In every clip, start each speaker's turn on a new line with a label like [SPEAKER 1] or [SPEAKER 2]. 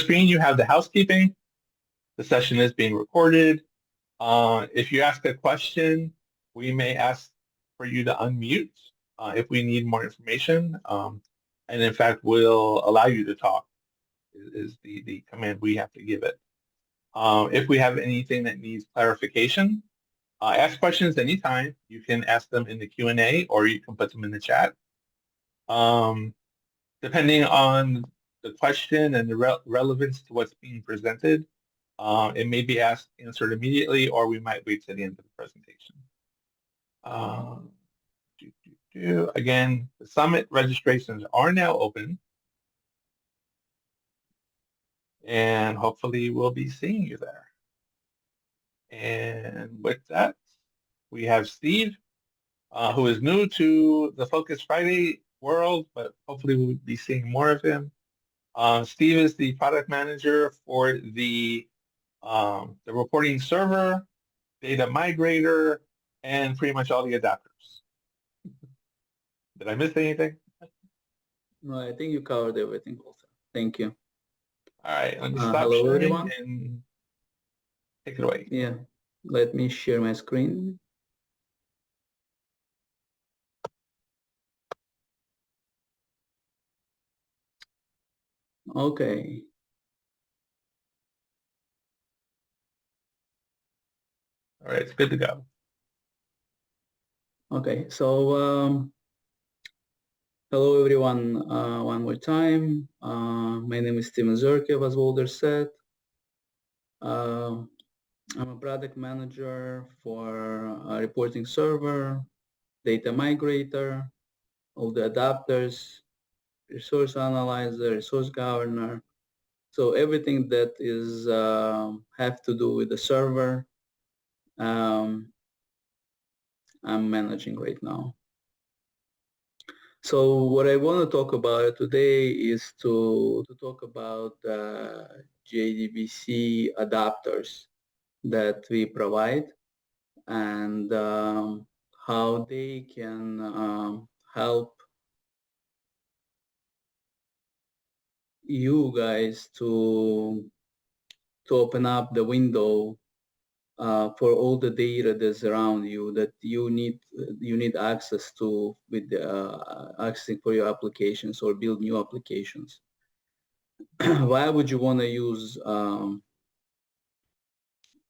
[SPEAKER 1] screen, you have the housekeeping. The session is being recorded. If you ask a question, we may ask for you to unmute if we need more information. And in fact, we'll allow you to talk is the command we have to give it. If we have anything that needs clarification, ask questions anytime. You can ask them in the Q&A or you can put them in the chat. Depending on the question and the relevance to what's being presented, it may be answered immediately, or we might wait to the end of the presentation. Again, the summit registrations are now open, and hopefully we'll be seeing you there. And with that, we have Steve, who is new to the Focus Friday world, but hopefully we'll be seeing more of him. Steve is the product manager for the reporting server, data migrator, and pretty much all the adapters. Did I miss anything?
[SPEAKER 2] No, I think you covered everything also. Thank you.
[SPEAKER 1] All right, let me stop
[SPEAKER 2] hello,
[SPEAKER 1] sharing
[SPEAKER 2] everyone.
[SPEAKER 1] and take it away.
[SPEAKER 2] Yeah, let me share my screen. Okay.
[SPEAKER 1] All right, it's good to go.
[SPEAKER 2] Okay, so hello everyone one more time. My name is Steven Zirkiev, as Walter said. I'm a product manager for a reporting server, data migrator, all the adapters, resource analyzer, resource governor. So everything that is have to do with the server, I'm managing right now. So what I want to talk about today is to talk about JDBC adapters that we provide and how they can help you guys to open up the window for all the data that's around you that you need access to with accessing for your applications or build new applications. Why would you want to use?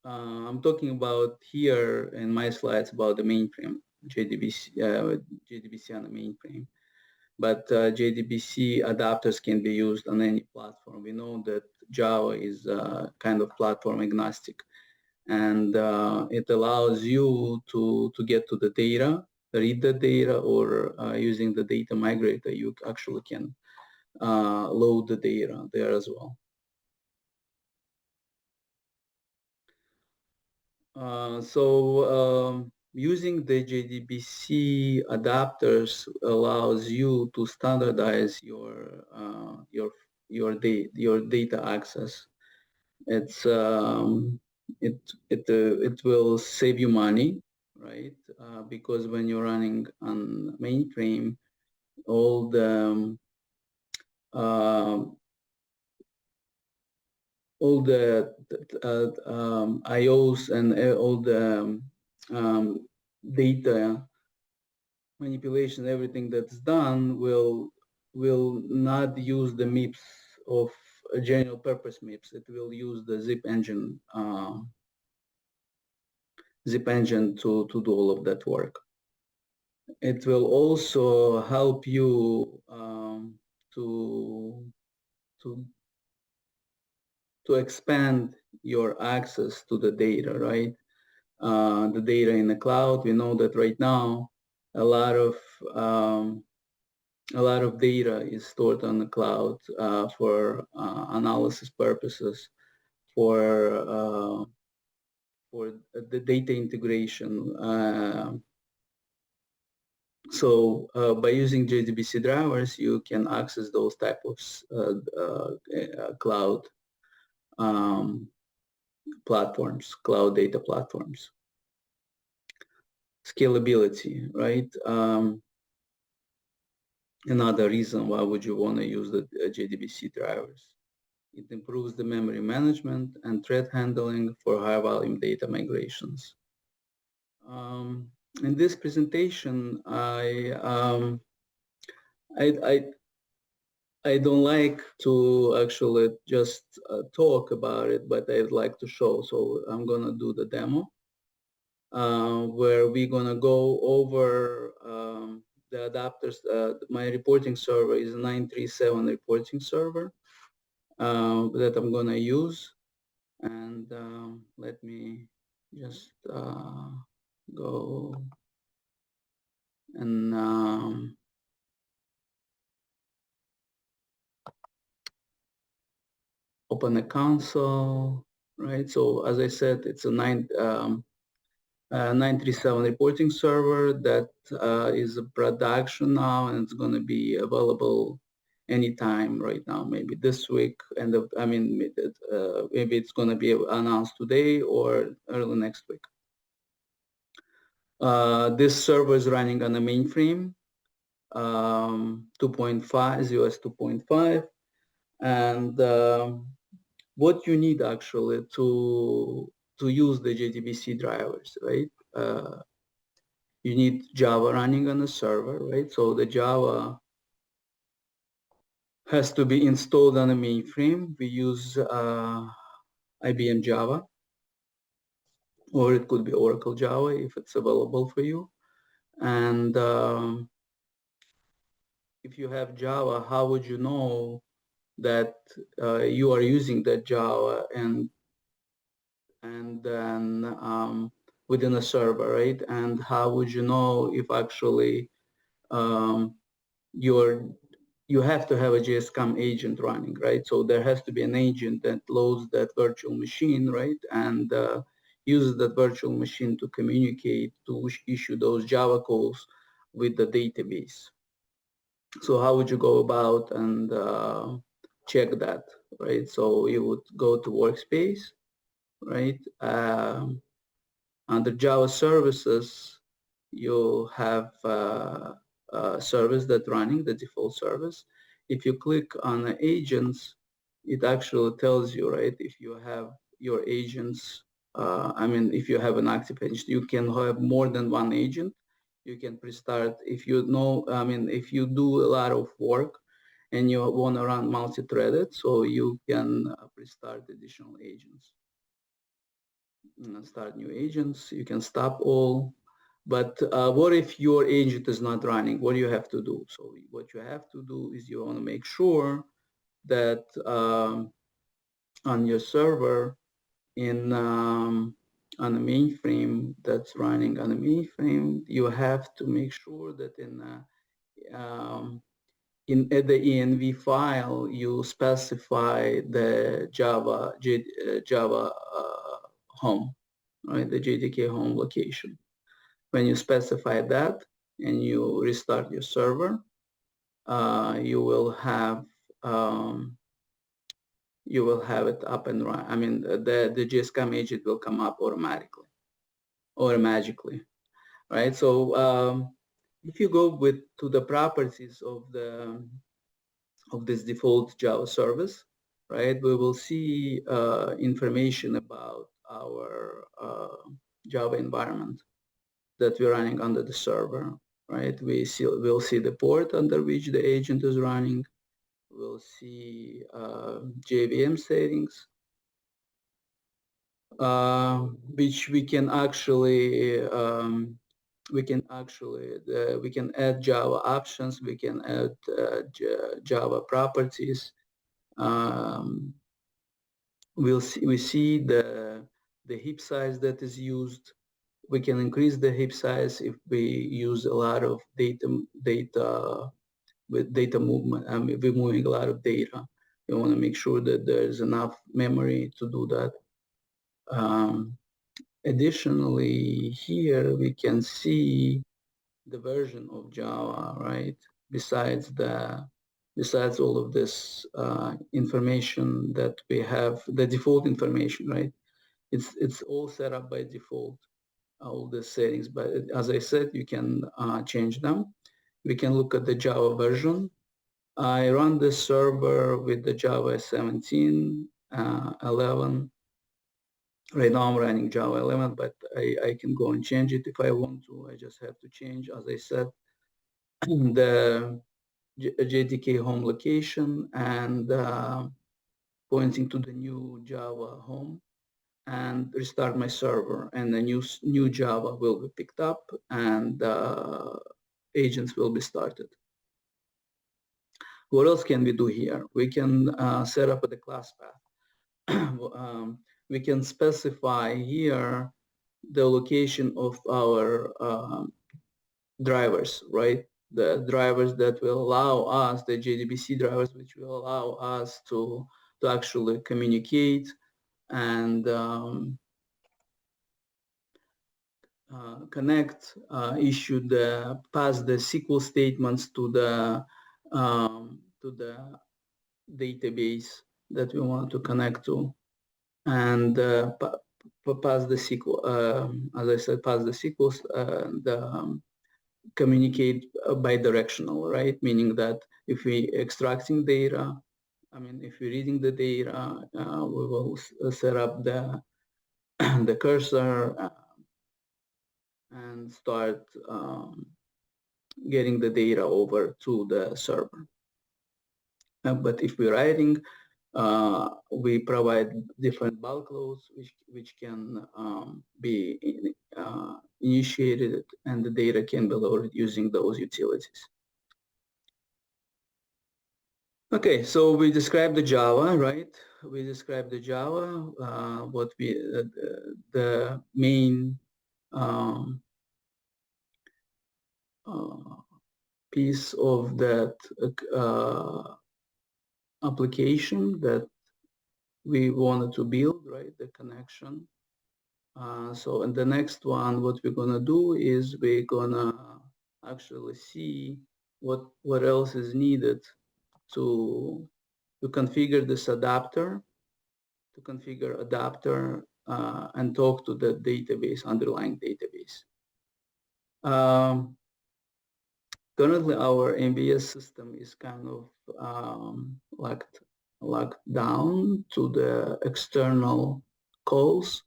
[SPEAKER 2] I'm talking about here in my slides about the mainframe JDBC, JDBC on the mainframe. But JDBC adapters can be used on any platform. We know that Java is kind of platform agnostic, and it allows you to get to the data, read the data, or using the data migrator, you actually can load the data there as well. Using the JDBC adapters allows you to standardize your data access. It's it will save you money, right? Because when you're running on mainframe, all the IOs and all the data manipulation, everything that's done will not use the MIPS of general purpose MIPS. It will use the zip engine to do all of that work. It will also help you to expand your access to the data, right? The data in the cloud. We know that right now a lot of data is stored on the cloud for analysis purposes, for the data integration. So by using JDBC drivers, you can access those type of cloud platforms, cloud data platforms. Scalability, right? Another reason why would you want to use the JDBC drivers. It improves the memory management and thread handling for high-volume data migrations. In this presentation, I don't like to actually just talk about it, but I'd like to show. So I'm gonna do the demo where we're gonna go over the adapters. My reporting server is a 937 reporting server that I'm gonna use. And let me just go and open the console, right? So as I said, it's a 937 reporting server that is a production now, and it's going to be available anytime right now, maybe this week. And maybe it's going to be announced today or early next week. This server is running on a mainframe 2.5, ZOS 2.5, and what you need actually to use the JDBC drivers, right? You need Java running on the server, right? So the Java has to be installed on a mainframe. We use IBM Java, or it could be Oracle Java if it's available for you. And if you have Java, how would you know that you are using that Java and then within a server, right? And how would you know if actually you have to have a JSCOM agent running, right? So there has to be an agent that loads that virtual machine, right? And uses that virtual machine to communicate, to issue those Java calls with the database. So how would you go about and check that, right? So you would go to workspace, right? Under Java services, you have a service that's running, the default service. If you click on the agents, it actually tells you, right, if you have your agents, if you have an active agent, you can have more than one agent. You can restart if you know, if you do a lot of work and you want to run multi-threaded, so you can restart additional agents. Start new agents, you can stop all. But what if your agent is not running? What do you have to do? So what you have to do is you want to make sure that on your server on a mainframe that's running on a mainframe, you have to make sure that in the env file you specify the Java home, right? The JDK home location. When you specify that and you restart your server, you will have it up and running. The JSCOM agent will come up automatically or magically, right? So if you go to the properties of this default Java service, right, we will see information about our Java environment that we're running under the server, right? We'll see the port under which the agent is running. We'll see JVM settings, which we can actually add Java options. We can add Java properties. We see the heap size that is used. We can increase the heap size if we use a lot of data with data movement. We're moving a lot of data. We want to make sure that there's enough memory to do that. Additionally, here we can see the version of Java, right? Besides all of this information that we have, the default information, right? It's all set up by default, all the settings. But as I said, you can change them. We can look at the Java version. I run this server with the Java 17, 11. Right now I'm running Java 11, but I can go and change it if I want to. I just have to change, as I said, the JDK home location and pointing to the new Java home, and restart my server, and the new Java will be picked up and agents will be started. What else can we do here? We can set up the class path. We can specify here the location of our drivers, right? The drivers that will allow us, the JDBC drivers, which will allow us to actually communicate and connect, pass the SQL statements to the database that we want to connect to, and pass the SQL, as I said, pass the SQLs and communicate bidirectional, right? Meaning that if we extracting data, if we're reading the data, we will set up the the cursor and start getting the data over to the server. But if we're writing, we provide different bulk loads which can be initiated, and the data can be loaded using those utilities. Okay, so we described the Java, right? We described the Java, the main piece of that application that we wanted to build, right? The connection. So in the next one, what we're gonna do is we're gonna actually see what else is needed to configure this adapter, and talk to the database, underlying database. Currently, our MBS system is kind of locked down to the external calls,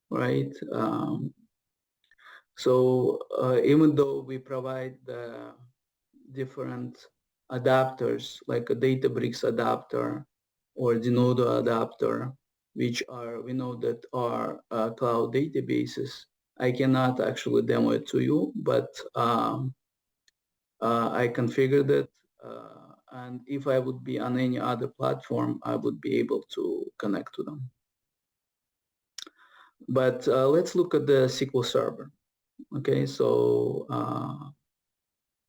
[SPEAKER 2] right? So even though we provide the different adapters, like a Databricks adapter or Denodo adapter, which we know that are cloud databases, I cannot actually demo it to you, but I configured it, and if I would be on any other platform, I would be able to connect to them. But let's look at the SQL Server. Okay, so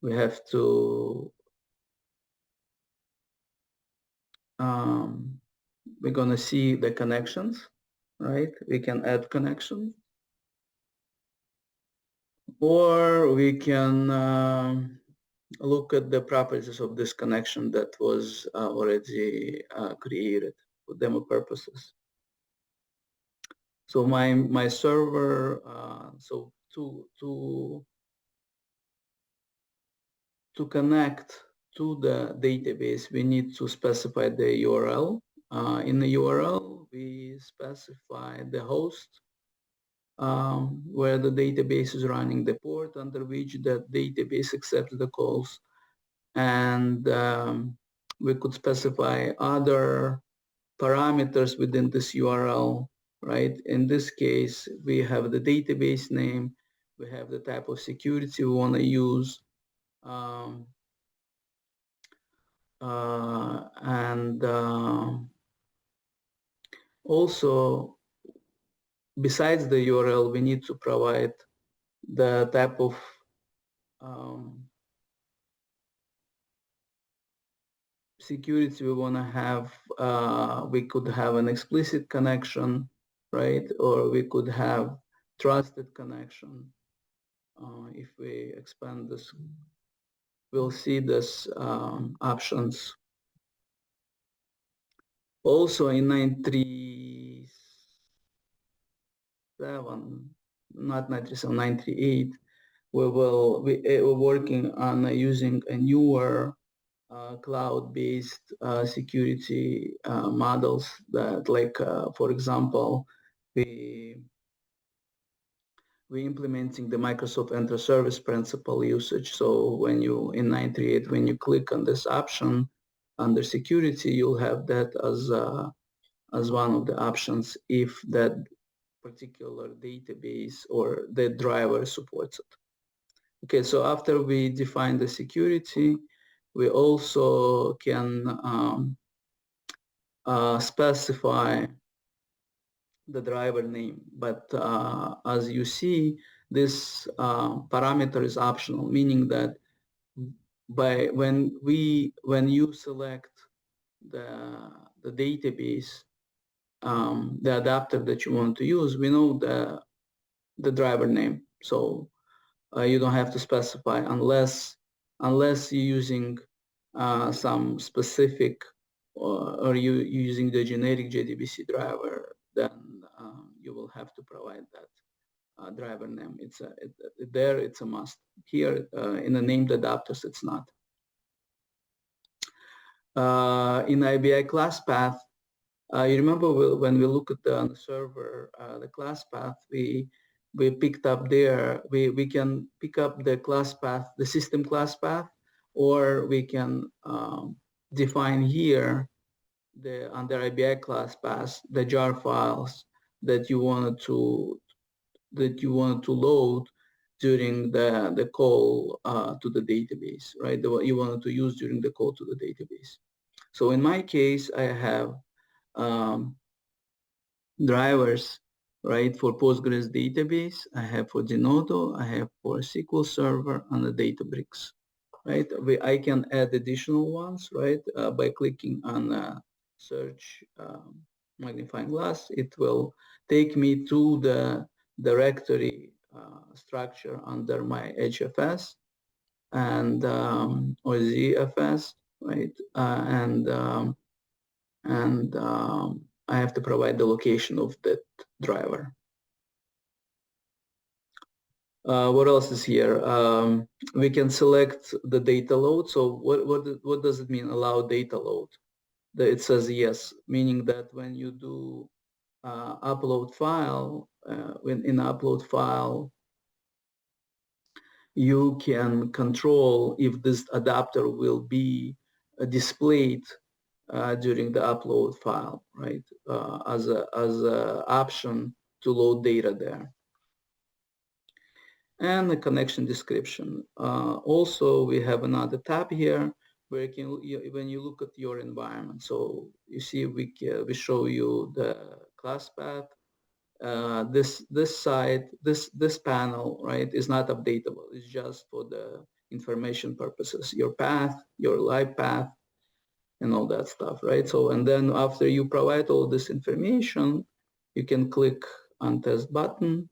[SPEAKER 2] we have to, we're gonna see the connections, right? We can add connections, or we can look at the properties of this connection that was already created for demo purposes. So my server, so to connect to the database, we need to specify the URL. In the URL, we specify the host where the database is running, the port under which that database accepts the calls, and we could specify other parameters within this URL, right? In this case, we have the database name, we have the type of security we want to use, and also, besides the URL, we need to provide the type of security we want to have. We could have an explicit connection, right? Or we could have trusted connection. If we expand this, we'll see this options. Also in 937, not 937, 938, we're working on using a newer cloud-based security models that, like, for example, we're implementing the Microsoft Enter Service Principal usage. So when you, in 938, when you click on this option under security, you'll have that as one of the options if that particular database or the driver supports it. Okay, so after we define the security, we also can specify the driver name. But as you see, this parameter is optional, meaning that when you select the database, the adapter that you want to use, we know the driver name. So you don't have to specify unless you're using some specific or you using the generic JDBC driver, then you will have to provide that driver name. It's there. It's a must. Here in the named adapters, it's not. In IBI class path, you remember when we look at on the server, the class path, we picked up there, we can pick up the class path, the system class path, or we can define here under IBI class path, the jar files that you wanted to load during the call to the database, right? What you wanted to use during the call to the database. So in my case, I have drivers, right, for Postgres database. I have for Zenodo, I have for SQL Server, and the Databricks, right? I can add additional ones, right, by clicking on search magnifying glass. It will take me to the directory structure under my HFS and or ZFS, right, I have to provide the location of that driver. What else is here? We can select the data load. So what does it mean, allow data load? It says yes, meaning that when you do upload file, in upload file, you can control if this adapter will be displayed during the upload file, right? As a option to load data there. And the connection description. Also, we have another tab here where you can, when you look at your environment. So you see, we show you the class path. This side, this panel, right, is not updatable. It's just for the information purposes. Your path, your live path, and all that stuff, right? So, and then after you provide all this information, you can click on test button,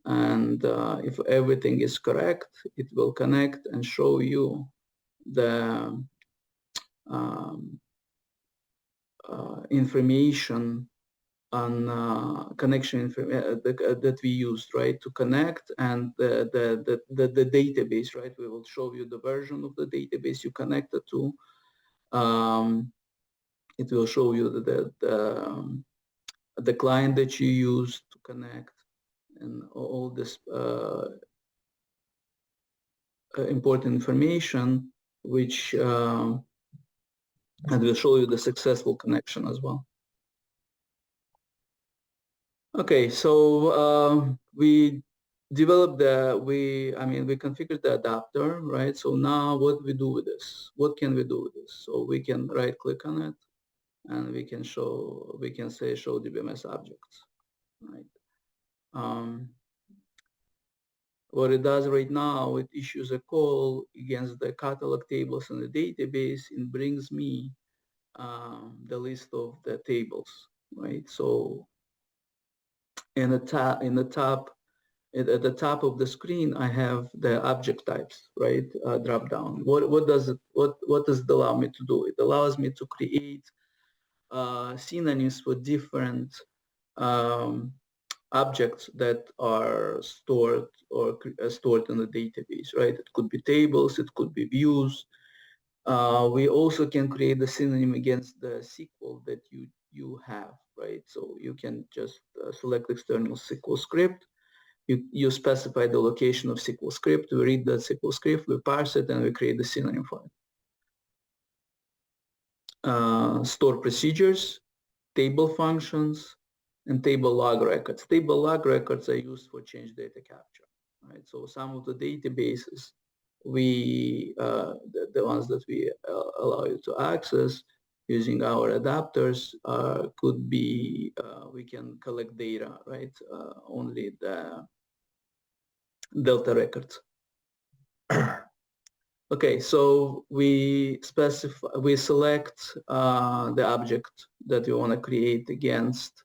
[SPEAKER 2] and if everything is correct, it will connect and show you the information on connection that we used, right, to connect, and the database, right? We will show you the version of the database you connected to. It will show you the client that you use to connect, and all this important information, which and will show you the successful connection as well. Okay, so we developed we configured the adapter, right? So now what we do with this? What can we do with this? So we can right click on it, and we can say show DBMS objects, right? What it does right now, it issues a call against the catalog tables in the database and brings me the list of the tables, right? So at the top of the screen, I have the object types, right? Drop down. What does it allow me to do? It allows me to create synonyms for different objects that are stored in the database, right? It could be tables, it could be views, We also can create the synonym against the SQL that you have, right? So you can just select external SQL script. You specify the location of SQL script. We read that SQL script, we parse it, and we create the synonym for it. Store procedures, table functions, and table log records. Table log records are used for change data capture, right? So some of the databases the ones that we allow you to access using our adapters could be, we can collect data, right? Only the delta records. Okay, so we select the object that we want to create against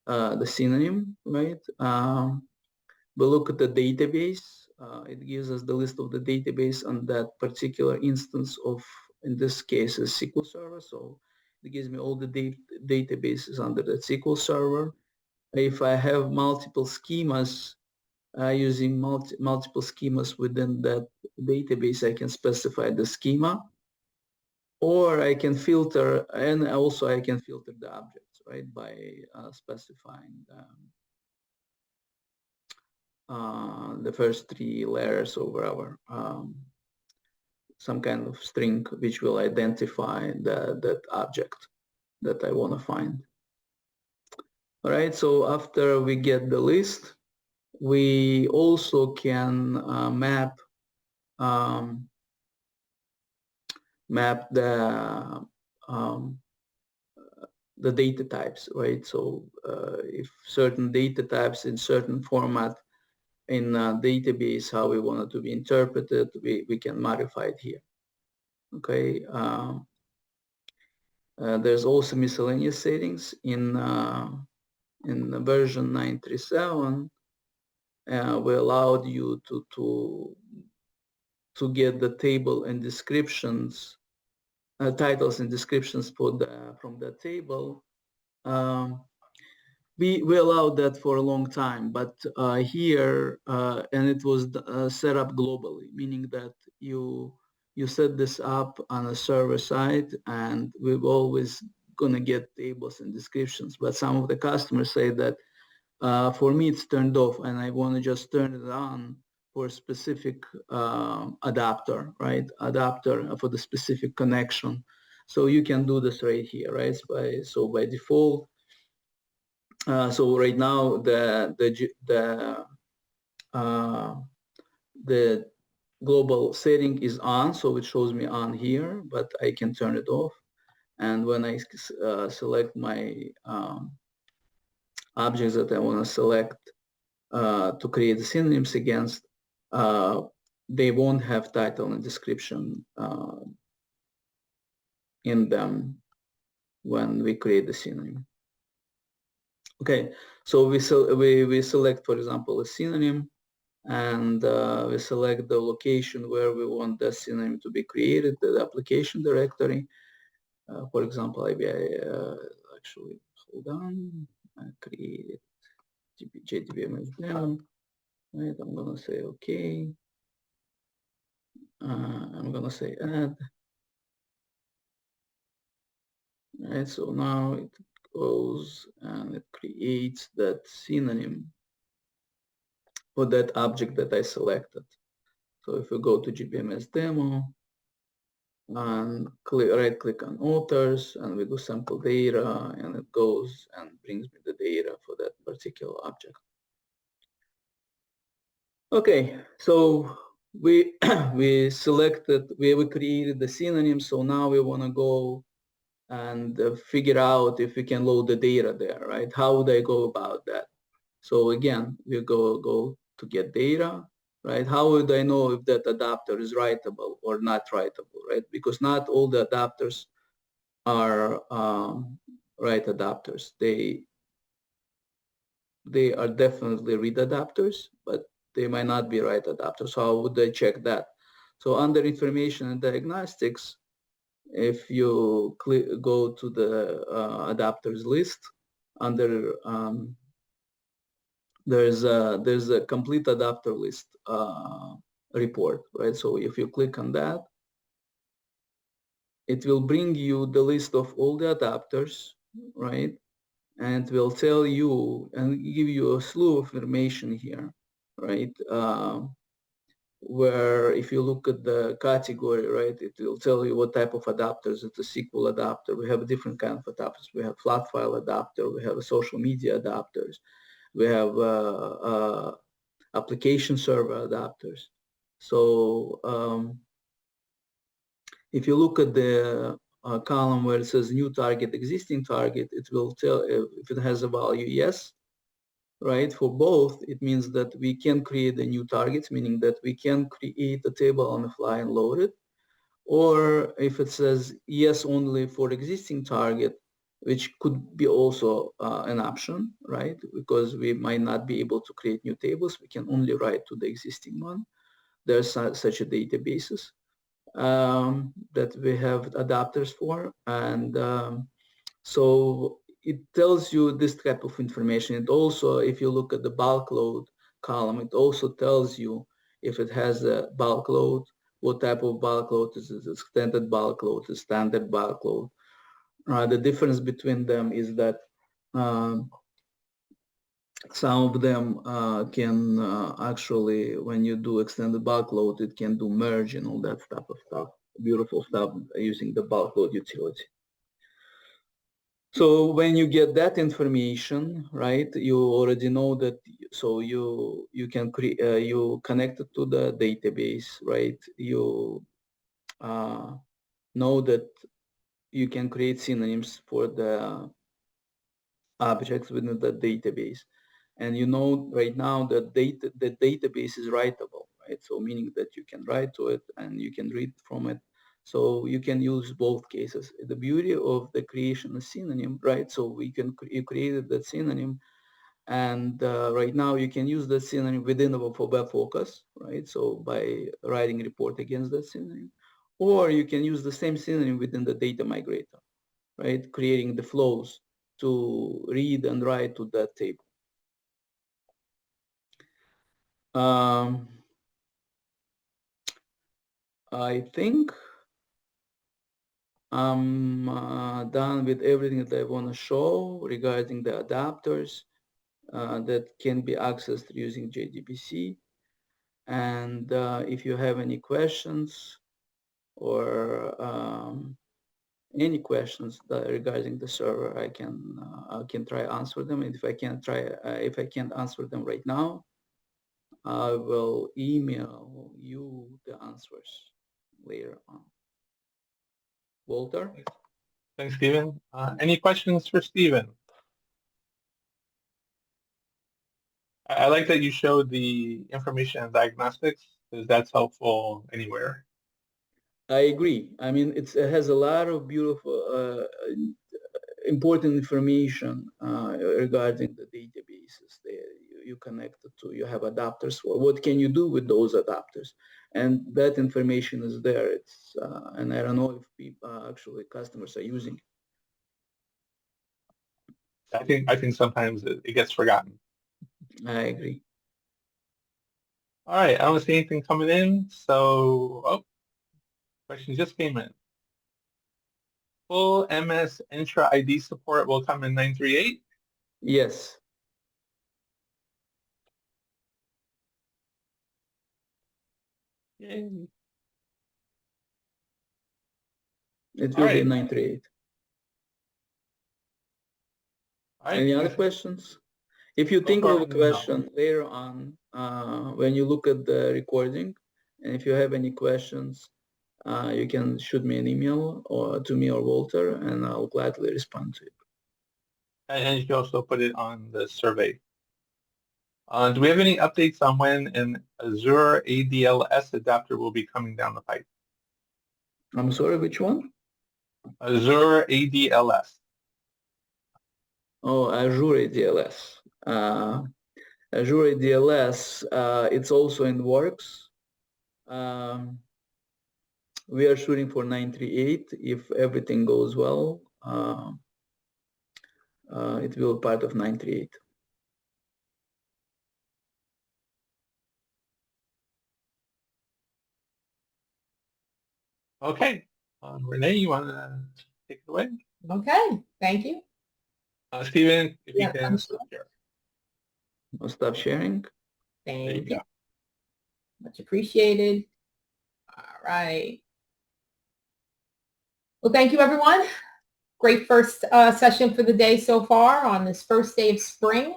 [SPEAKER 2] the synonym, right? We look at the database. It gives us the list of the database on that particular instance of, in this case, a SQL server. So it gives me all the databases under that SQL server. If I have multiple schemas, using multiple schemas within that database, I can specify the schema, or I can filter, and also I can filter the objects, right, by specifying the first three letters of our some kind of string which will identify that object that I want to find. All right, so after we get the list, we also can map the data types, right? So if certain data types in certain format in a database, how we want it to be interpreted, we can modify it here. Okay. There's also miscellaneous settings in the version 937. We allowed you to get the table and descriptions, titles and descriptions from the table. We allowed that for a long time, but here, and it was set up globally, meaning that you set this up on a server side, and we're always going to get tables and descriptions. But some of the customers say that for me it's turned off, and I want to just turn it on for a specific adapter, right? Adapter for the specific connection. So you can do this right here, right? So by default. So right now the global setting is on, so it shows me on here, but I can turn it off. And when I select my objects that I want to select to create the synonyms against, they won't have title and description in them when we create the synonym. Okay, so we select, for example, a synonym, and we select the location where we want the synonym to be created, the application directory. For example, maybe actually, hold on, I created JDBC demo. Right, I'm gonna say okay. I'm gonna say add. Right, so now it goes and it creates that synonym for that object that I selected. So if we go to GBMS demo and right click on authors, and we do sample data, and it goes and brings me the data for that particular object. Okay, so we we created the synonym, so now we want to go and figure out if we can load the data there, right? How would I go about that? So again, we go to get data, right? How would I know if that adapter is writable or not writable, right? Because not all the adapters are write adapters. They are definitely read adapters, but they might not be write adapters. So how would I check that? So under information and diagnostics, if you go to the adapters list, under there's a complete adapter list report, right? So if you click on that, it will bring you the list of all the adapters, right? And will tell you and give you a slew of information here, right? Where if you look at the category, right, it will tell you what type of adapters. It's a SQL adapter. We have different kind of adapters. We have flat file adapter. We have a social media adapters. We have application server adapters. So if you look at the column where it says new target, existing target, it will tell if it has a value yes, right? For both, it means that we can create a new targets, meaning that we can create a table on the fly and load it. Or if it says yes only for existing target, which could be also an option, right? Because we might not be able to create new tables. We can only write to the existing one. There's such a databases that we have adapters for. And so it tells you this type of information. It also, if you look at the bulk load column, it also tells you if it has a bulk load, what type of bulk load is it, extended bulk load, is standard bulk load. The difference between them is that some of them can actually, when you do extended bulk load, it can do merge and all that type of stuff, beautiful stuff using the bulk load utility. So when you get that information, right, you already know that, so you can create, you connect it to the database, right? You know that you can create synonyms for the objects within the database. And you know right now that the database is writable, right? So meaning that you can write to it and you can read from it. So you can use both cases. The beauty of the creation of synonym, right? So you created that synonym, and right now you can use that synonym within for WebFOCUS, right? So by writing a report against that synonym, or you can use the same synonym within the data migrator, right? Creating the flows to read and write to that table. I think I'm done with everything that I want to show regarding the adapters that can be accessed using JDBC. And if you have any questions or any questions regarding the server, I can try answer them. And if I can't answer them right now, I will email you the answers later on. Walter?
[SPEAKER 1] Thanks, Steven. Any questions for Steven? I like that you showed the information and diagnostics, because that's helpful anywhere.
[SPEAKER 2] I agree. I mean, it has a lot of beautiful, important information regarding the databases you connected to. You have adapters for what can you do with those adapters, and that information is there. It's and I don't know if people actually customers are using it.
[SPEAKER 1] I think sometimes it gets forgotten.
[SPEAKER 2] I agree.
[SPEAKER 1] All right, I don't see anything coming in. So, question just came in. Full MS Intra ID support will come in 938.
[SPEAKER 2] Yes.
[SPEAKER 1] Yay.
[SPEAKER 2] It will be 938. Any other questions? If you think of a question later on, when you look at the recording, and if you have any questions, you can shoot me an email or to me or Walter, and I'll gladly respond to it.
[SPEAKER 1] And you can also put it on the survey. Do we have any updates on when an Azure ADLS adapter will be coming down the pipe?
[SPEAKER 2] I'm sorry, which one?
[SPEAKER 1] Azure ADLS.
[SPEAKER 2] Oh, Azure ADLS. Azure ADLS, it's also in works. We are shooting for 938. If everything goes well, it will be part of 938.
[SPEAKER 1] Okay, Renee, you want to take it away?
[SPEAKER 3] Okay, thank you.
[SPEAKER 1] Steven, if you
[SPEAKER 3] Yeah,
[SPEAKER 1] can stop here.
[SPEAKER 2] I'll stop sharing.
[SPEAKER 1] There you
[SPEAKER 3] Thank you.
[SPEAKER 1] go.
[SPEAKER 3] Much appreciated. All right. Well, thank you, everyone. Great first session for the day so far on this first day of spring.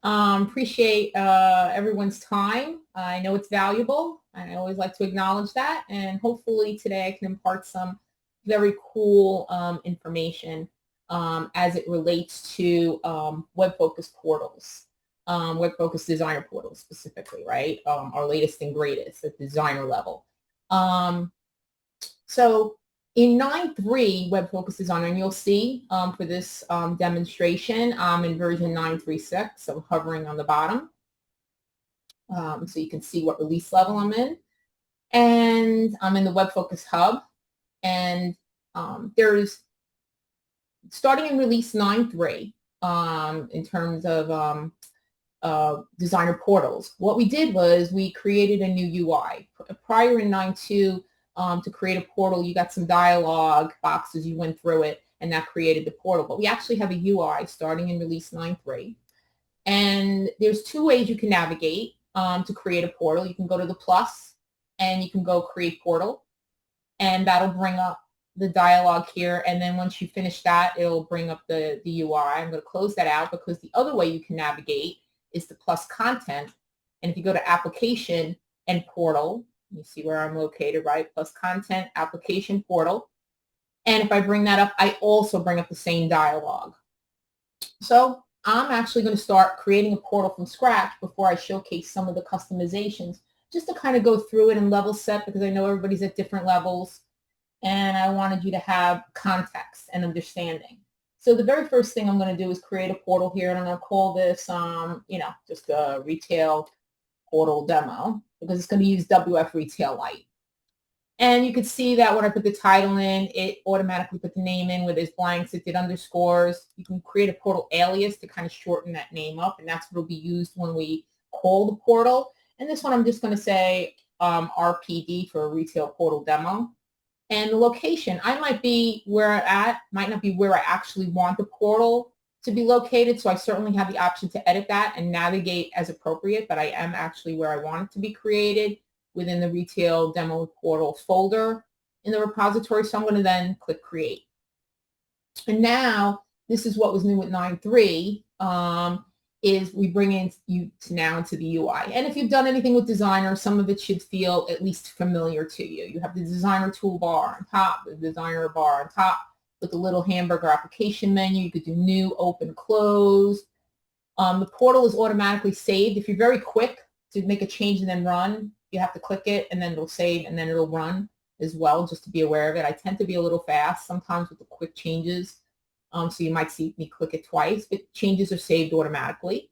[SPEAKER 3] Appreciate everyone's time. I know it's valuable, and I always like to acknowledge that. And hopefully today I can impart some very cool information as it relates to WebFOCUS portals, WebFOCUS designer portals specifically, right? Our latest and greatest at designer level. So in 9.3, WebFOCUS Designer, and you'll see for this demonstration, I'm in version 9.3.6, so hovering on the bottom. So you can see what release level I'm in. And I'm in the WebFOCUS Hub. And there's, starting in release 9.3, in terms of designer portals, what we did was we created a new UI. Prior in 9.2, to create a portal, you got some dialog boxes, you went through it, and that created the portal. But we actually have a UI starting in release 9.3. And there's two ways you can navigate to create a portal. You can go to the plus, and you can go create portal, and that'll bring up the dialog here. And then once you finish that, it'll bring up the UI. I'm going to close that out because the other way you can navigate is the plus content. And if you go to application and portal, you see where I'm located, right? Plus content, application, portal. And if I bring that up, I also bring up the same dialog. So I'm actually going to start creating a portal from scratch before I showcase some of the customizations, just to kind of go through it and level set, because I know everybody's at different levels. And I wanted you to have context and understanding. So the very first thing I'm going to do is create a portal here, and I'm going to call this, just a retail portal demo, because it's going to use WF Retail Lite. And you can see that when I put the title in, it automatically put the name in. Where there's blanks, it did underscores. You can create a portal alias to kind of shorten that name up, and that's what will be used when we call the portal. And this one I'm just going to say RPD for a retail portal demo. And the location, I might be where I'm at, might not be where I actually want the portal to be located. So I certainly have the option to edit that and navigate as appropriate, but I am actually where I want it to be created within the retail demo portal folder in the repository. So I'm going to then click create. And now this is what was new with 9.3. Is we bring in you to now into the UI. And if you've done anything with Designer, some of it should feel at least familiar to you. You have the Designer toolbar on top, the Designer bar on top with the little hamburger application menu. You could do new, open, close. The portal is automatically saved. If you're very quick to make a change and then run, you have to click it and then it'll save and then it'll run as well, just to be aware of it. I tend to be a little fast sometimes with the quick changes. So you might see me click it twice, but changes are saved automatically.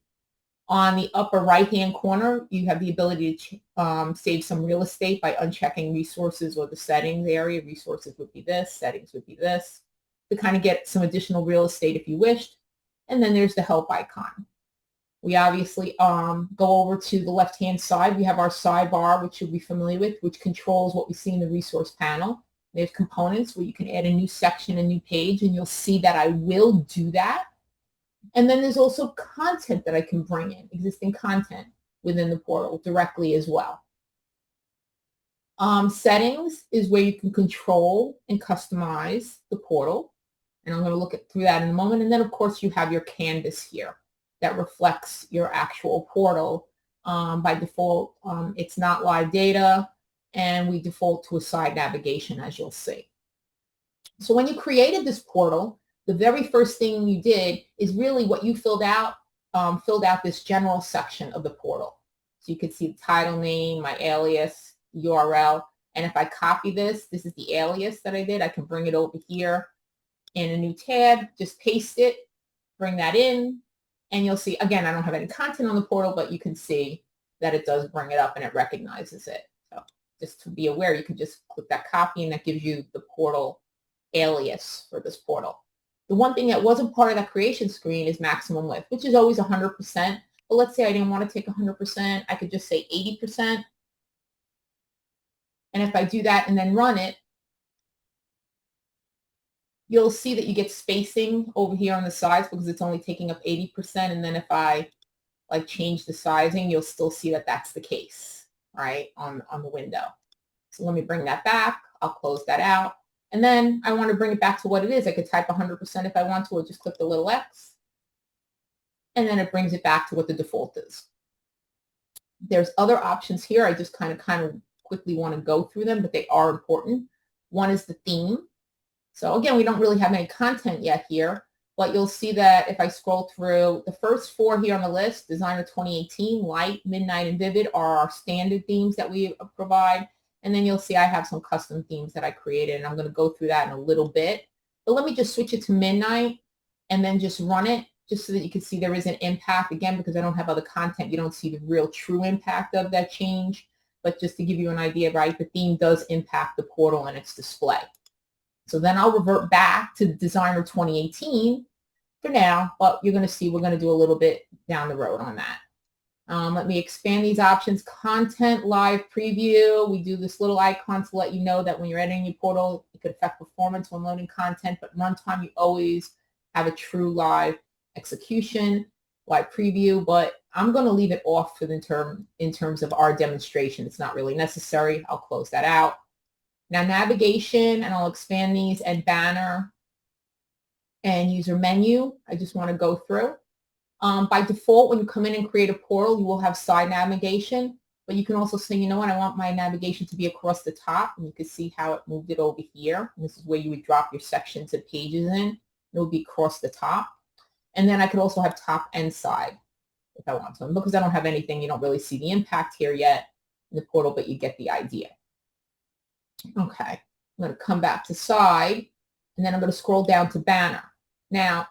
[SPEAKER 3] On the upper right-hand corner, you have the ability to save some real estate by unchecking resources or the settings area. Resources would be this, settings would be this, to kind of get some additional real estate if you wished. And then there's the help icon. We obviously go over to the left-hand side. We have our sidebar, which you'll be familiar with, which controls what we see in the resource panel. There's components where you can add a new section, a new page, and you'll see that I will do that. And then there's also content that I can bring in, existing content within the portal directly as well. Settings is where you can control and customize the portal. And I'm going to look through that in a moment. And then, of course, you have your canvas here that reflects your actual portal. By default, it's not live data. And we default to a side navigation, as you'll see. So when you created this portal, the very first thing you did is really what you filled out this general section of the portal. So you can see the title name, my alias, URL. And if I copy this, this is the alias that I did. I can bring it over here in a new tab, just paste it, bring that in, and you'll see, again, I don't have any content on the portal, but you can see that it does bring it up and it recognizes it. So just to be aware, you can just click that copy and that gives you the portal alias for this portal. The one thing that wasn't part of that creation screen is maximum width, which is always 100%. But let's say I didn't want to take 100%. I could just say 80%. And if I do that and then run it, you'll see that you get spacing over here on the sides because it's only taking up 80%. And then if I like change the sizing, you'll still see that that's the case, right, on the window. So let me bring that back. I'll close that out. And then I want to bring it back to what it is. I could type 100% if I want to, or just click the little X. And then it brings it back to what the default is. There's other options here. I just kind of quickly want to go through them, but they are important. One is the theme. So again, we don't really have any content yet here, but you'll see that if I scroll through the first 4 here on the list, Designer 2018, Light, Midnight, and Vivid are our standard themes that we provide. And then you'll see I have some custom themes that I created, and I'm going to go through that in a little bit. But let me just switch it to Midnight and then just run it, just so that you can see there is an impact. Again, because I don't have other content, you don't see the real true impact of that change. But just to give you an idea, right, the theme does impact the portal and its display. So then I'll revert back to Designer 2018 for now, but you're going to see we're going to do a little bit down the road on that. Let me expand these options. Content live preview. We do this little icon to let you know that when you're editing your portal, it could affect performance when loading content, but runtime, you always have a true live execution, live preview, but I'm going to leave it off for the in terms of our demonstration. It's not really necessary. I'll close that out. Now navigation, and I'll expand these, and banner and user menu. I just want to go through. By default, when you come in and create a portal, you will have side navigation, but you can also say, you know what, I want my navigation to be across the top, and you can see how it moved it over here. And this is where you would drop your sections and pages in. It will be across the top. And then I could also have top and side if I want to. And because I don't have anything, you don't really see the impact here yet in the portal, but you get the idea. Okay, I'm going to come back to side, and then I'm going to scroll down to banner. Now,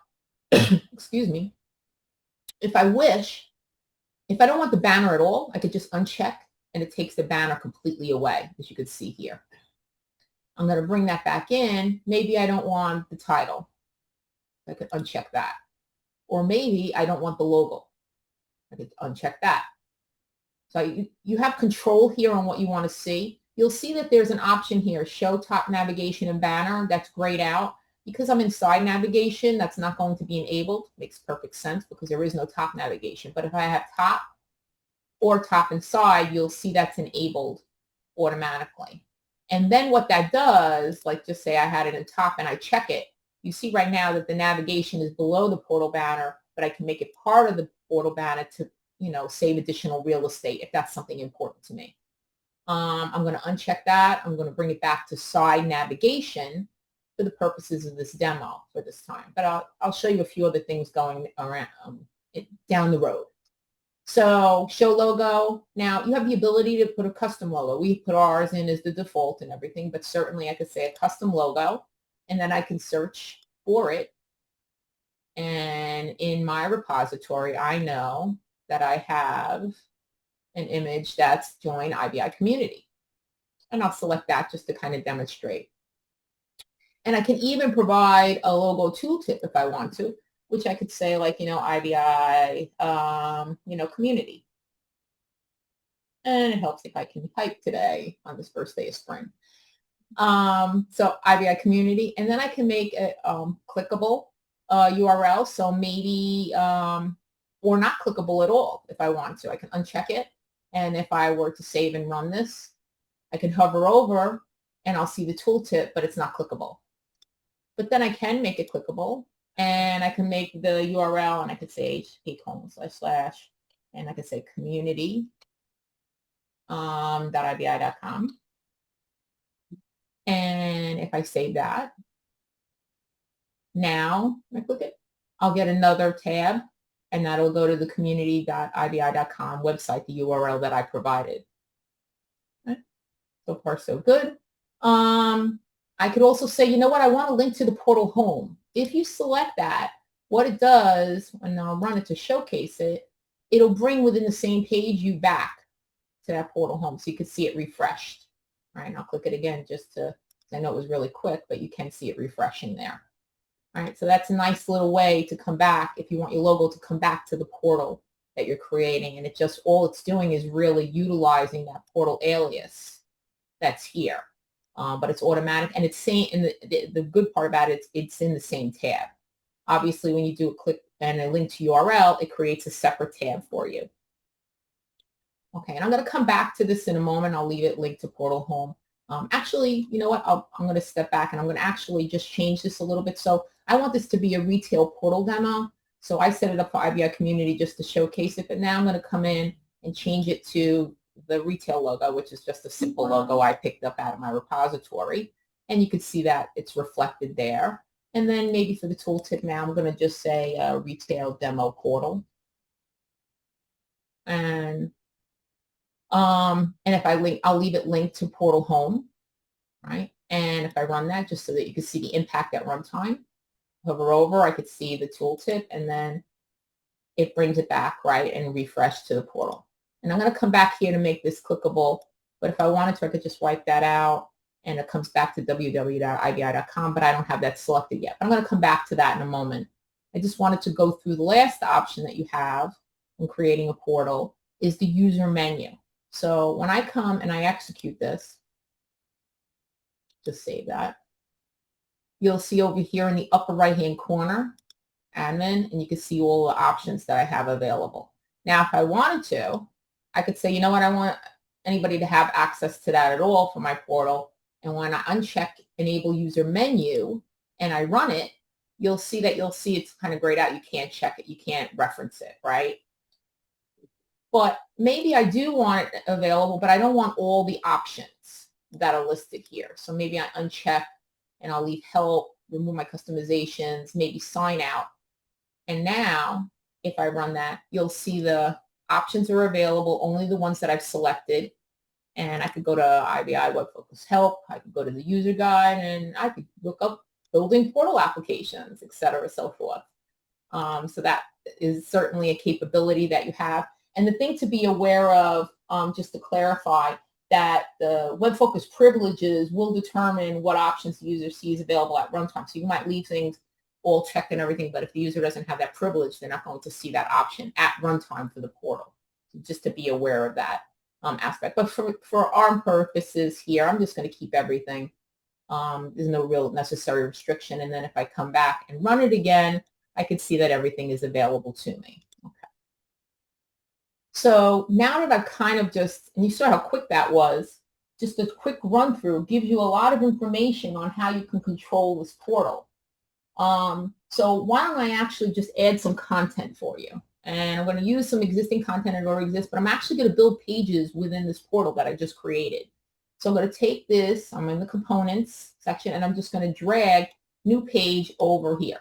[SPEAKER 3] excuse me, if I wish, if I don't want the banner at all, I could just uncheck, and it takes the banner completely away, as you can see here. I'm going to bring that back in. Maybe I don't want the title. I could uncheck that. Or maybe I don't want the logo. I could uncheck that. So you have control here on what you want to see. You'll see that there's an option here, show top navigation and banner. That's grayed out. Because I'm in side navigation, that's not going to be enabled. Makes perfect sense because there is no top navigation. But if I have top or top and side, you'll see that's enabled automatically. And then what that does, like just say I had it in top and I check it, you see right now that the navigation is below the portal banner, but I can make it part of the portal banner to, you know, save additional real estate if that's something important to me. I'm going to uncheck that. I'm going to bring it back to side navigation for the purposes of this demo for this time. But I'll show you a few other things going around down the road. So show logo. Now you have the ability to put a custom logo. We put ours in as the default and everything, but certainly I could say a custom logo, and then I can search for it. And in my repository, I know that I have an image that's join IBI community. And I'll select that just to kind of demonstrate. And I can even provide a logo tooltip if I want to, which I could say like, you know, IBI, you know, community. And it helps if I can type today on this first day of spring. So IBI community, and then I can make a clickable URL. So maybe, or not clickable at all if I want to. I can uncheck it. And if I were to save and run this, I can hover over and I'll see the tooltip, but it's not clickable. But then I can make it clickable, and I can make the URL, and I could say http:// and I could say community .ibi.com. And if I save that, now I click it, I'll get another tab, and that'll go to the community.ibi.com website, the URL that I provided. Okay. So far, so good. I could also say, you know what, I want to link to the portal home. If you select that, what it does, and I'll run it to showcase it, it'll bring within the same page you back to that portal home, so you can see it refreshed. All right, and I'll click it again just to, I know it was really quick, but you can see it refreshing there. All right, so that's a nice little way to come back if you want your logo to come back to the portal that you're creating. And it just, all it's doing is really utilizing that portal alias that's here. but it's automatic, and it's saying, and the good part about it, it's in the same tab. Obviously, when you do a click and a link to URL, it creates a separate tab for you. Okay, and I'm going to come back to this in a moment. I'll leave it linked to Portal Home. Actually, you know what? I'm going to step back and I'm going to actually just change this a little bit. So I want this to be a retail portal demo. So I set it up for IBI Community just to showcase it. But now I'm going to come in and change it to the retail logo, which is just a simple logo I picked up out of my repository. And you can see that it's reflected there. And then maybe for the tooltip now, I'm going to just say retail demo portal. And if I link, I'll leave it linked to Portal Home, right? And if I run that, just so that you can see the impact at runtime, hover over, I could see the tooltip, and then it brings it back, right, and refresh to the portal. And I'm going to come back here to make this clickable, but if I wanted to, I could just wipe that out, and it comes back to www.ibi.com, but I don't have that selected yet. But I'm going to come back to that in a moment. I just wanted to go through the last option that you have when creating a portal is the user menu. So when I come and I execute this, just save that, you'll see over here in the upper right-hand corner, admin, and you can see all the options that I have available. Now, if I wanted to, I could say, you know what, I want anybody to have access to that at all for my portal. And when I uncheck enable user menu and I run it, you'll see it's kind of grayed out. You can't check it. You can't reference it, right? But maybe I do want it available, but I don't want all the options that are listed here. So maybe I uncheck and I'll leave help, remove my customizations, maybe sign out. And now if I run that, you'll see the options are available, only the ones that I've selected. And I could go to IBI WebFOCUS Help, I could go to the user guide, and I could look up building portal applications, et cetera, so forth. So that is certainly a capability that you have. And the thing to be aware of, just to clarify, that the WebFOCUS privileges will determine what options the user sees available at runtime. So you might leave things all checked and everything, but if the user doesn't have that privilege, they're not going to see that option at runtime for the portal. So just to be aware of that aspect. But for our purposes here, I'm just going to keep everything. There's no real necessary restriction. And then if I come back and run it again, I can see that everything is available to me. Okay. So now that I've kind of and you saw how quick that was, just a quick run through gives you a lot of information on how you can control this portal. So why don't I actually just add some content for you? And I'm going to use some existing content that already exists, but I'm actually going to build pages within this portal that I just created. So I'm going to take this, I'm in the components section, and I'm just going to drag new page over here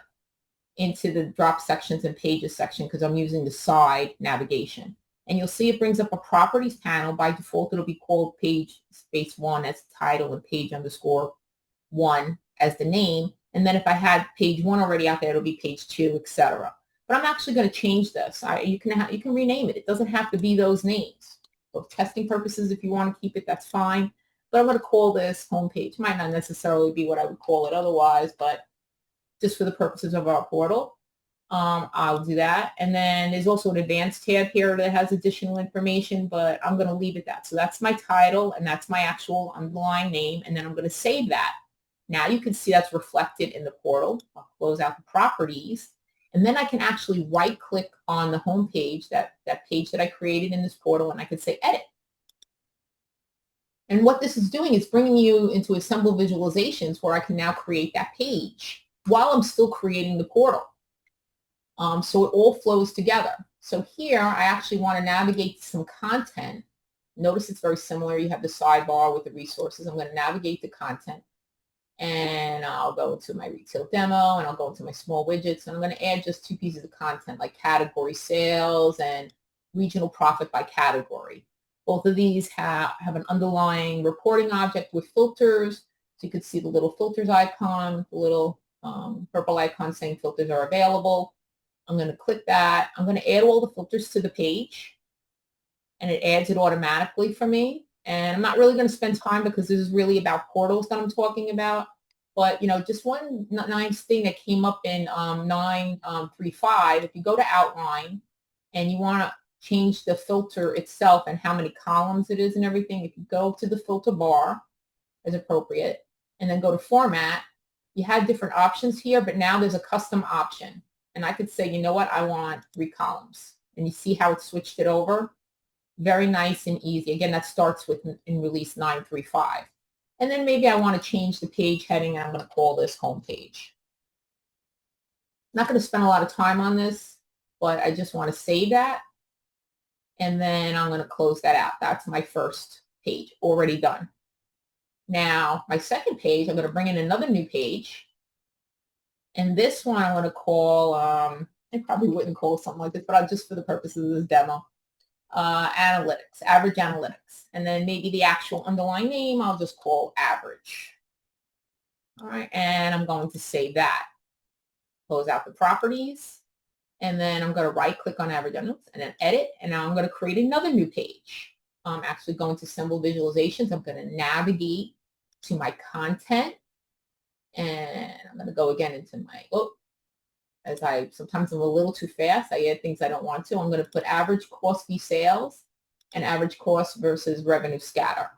[SPEAKER 3] into the drop sections and pages section because I'm using the side navigation. And you'll see it brings up a properties panel. By default, it'll be called page space 1 as the title and page underscore 1 as the name. And then if I had page 1 already out there, it'll be page 2, etc. But I'm actually going to change this. You can rename it. It doesn't have to be those names. For testing purposes, if you want to keep it, that's fine. But I'm going to call this homepage. Might not necessarily be what I would call it otherwise, but just for the purposes of our portal, I'll do that. And then there's also an advanced tab here that has additional information, but I'm going to leave it that. So that's my title, and that's my actual underlying name, and then I'm going to save that. Now you can see that's reflected in the portal. I'll close out the properties, and then I can actually right-click on the home page, that page that I created in this portal, and I can say Edit. And what this is doing is bringing you into Assemble visualizations where I can now create that page while I'm still creating the portal. So it all flows together. So here I actually want to navigate to some content. Notice it's very similar. You have the sidebar with the resources. I'm going to navigate the content, and I'll go into my retail demo, and I'll go into my small widgets, and I'm going to add just 2 pieces of content like category sales and regional profit by category. Both of these have an underlying reporting object with filters. So you could see the little filters icon, the little purple icon saying filters are available. I'm going to click that. I'm going to add all the filters to the page, and it adds it automatically for me. And I'm not really going to spend time because this is really about portals that I'm talking about. But, just one nice thing that came up in 9.3.5, if you go to Outline and you want to change the filter itself and how many columns it is and everything, if you go to the filter bar as appropriate, and then go to format. You had different options here, but now there's a custom option. And I could say, you know what, I want 3 columns. And you see how it switched it over? Very nice and easy. Again, that starts with in release 9.3.5. And then maybe I want to change the page heading, and I'm going to call this home page. Not going to spend a lot of time on this, but I just want to save that. And then I'm going to close that out. That's my first page, already done. Now, my second page, I'm going to bring in another new page. And this one I'm going to call, I probably wouldn't call something like this, but I'll just for the purposes of this demo, analytics, average analytics. And then maybe the actual underlying name, I'll just call average. All right, and I'm going to save that. Close out the properties. And then I'm going to right click on average analytics and then edit. And now I'm going to create another new page. I'm actually going to symbol visualizations. I'm going to navigate to my content. And I'm going to go again into my, sometimes I'm a little too fast. I add things I don't want to. I'm going to put average cost v sales and average cost versus revenue scatter.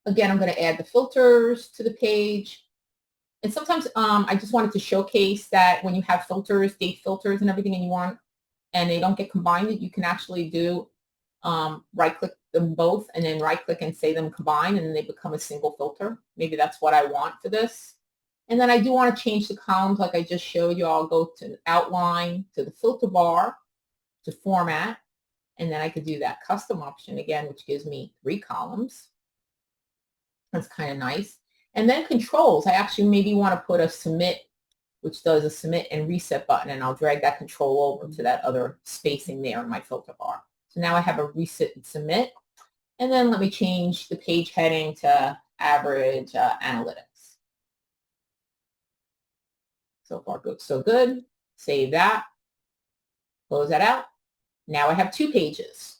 [SPEAKER 3] Again, I'm going to add the filters to the page. And sometimes I just wanted to showcase that when you have filters, date filters and everything, and you want, and they don't get combined, you can actually do right-click them both and then right-click and say them combined, and then they become a single filter. Maybe that's what I want for this. And then I do want to change the columns like I just showed you. I'll go to outline, to the filter bar, to format, and then I could do that custom option again, which gives me 3 columns. That's kind of nice. And then controls, I actually maybe want to put a submit, which does a submit and reset button, and I'll drag that control over to that other spacing there in my filter bar. So now I have a reset and submit. And then let me change the page heading to average analytics. So far, good. So good. Save that. Close that out. Now I have 2 pages.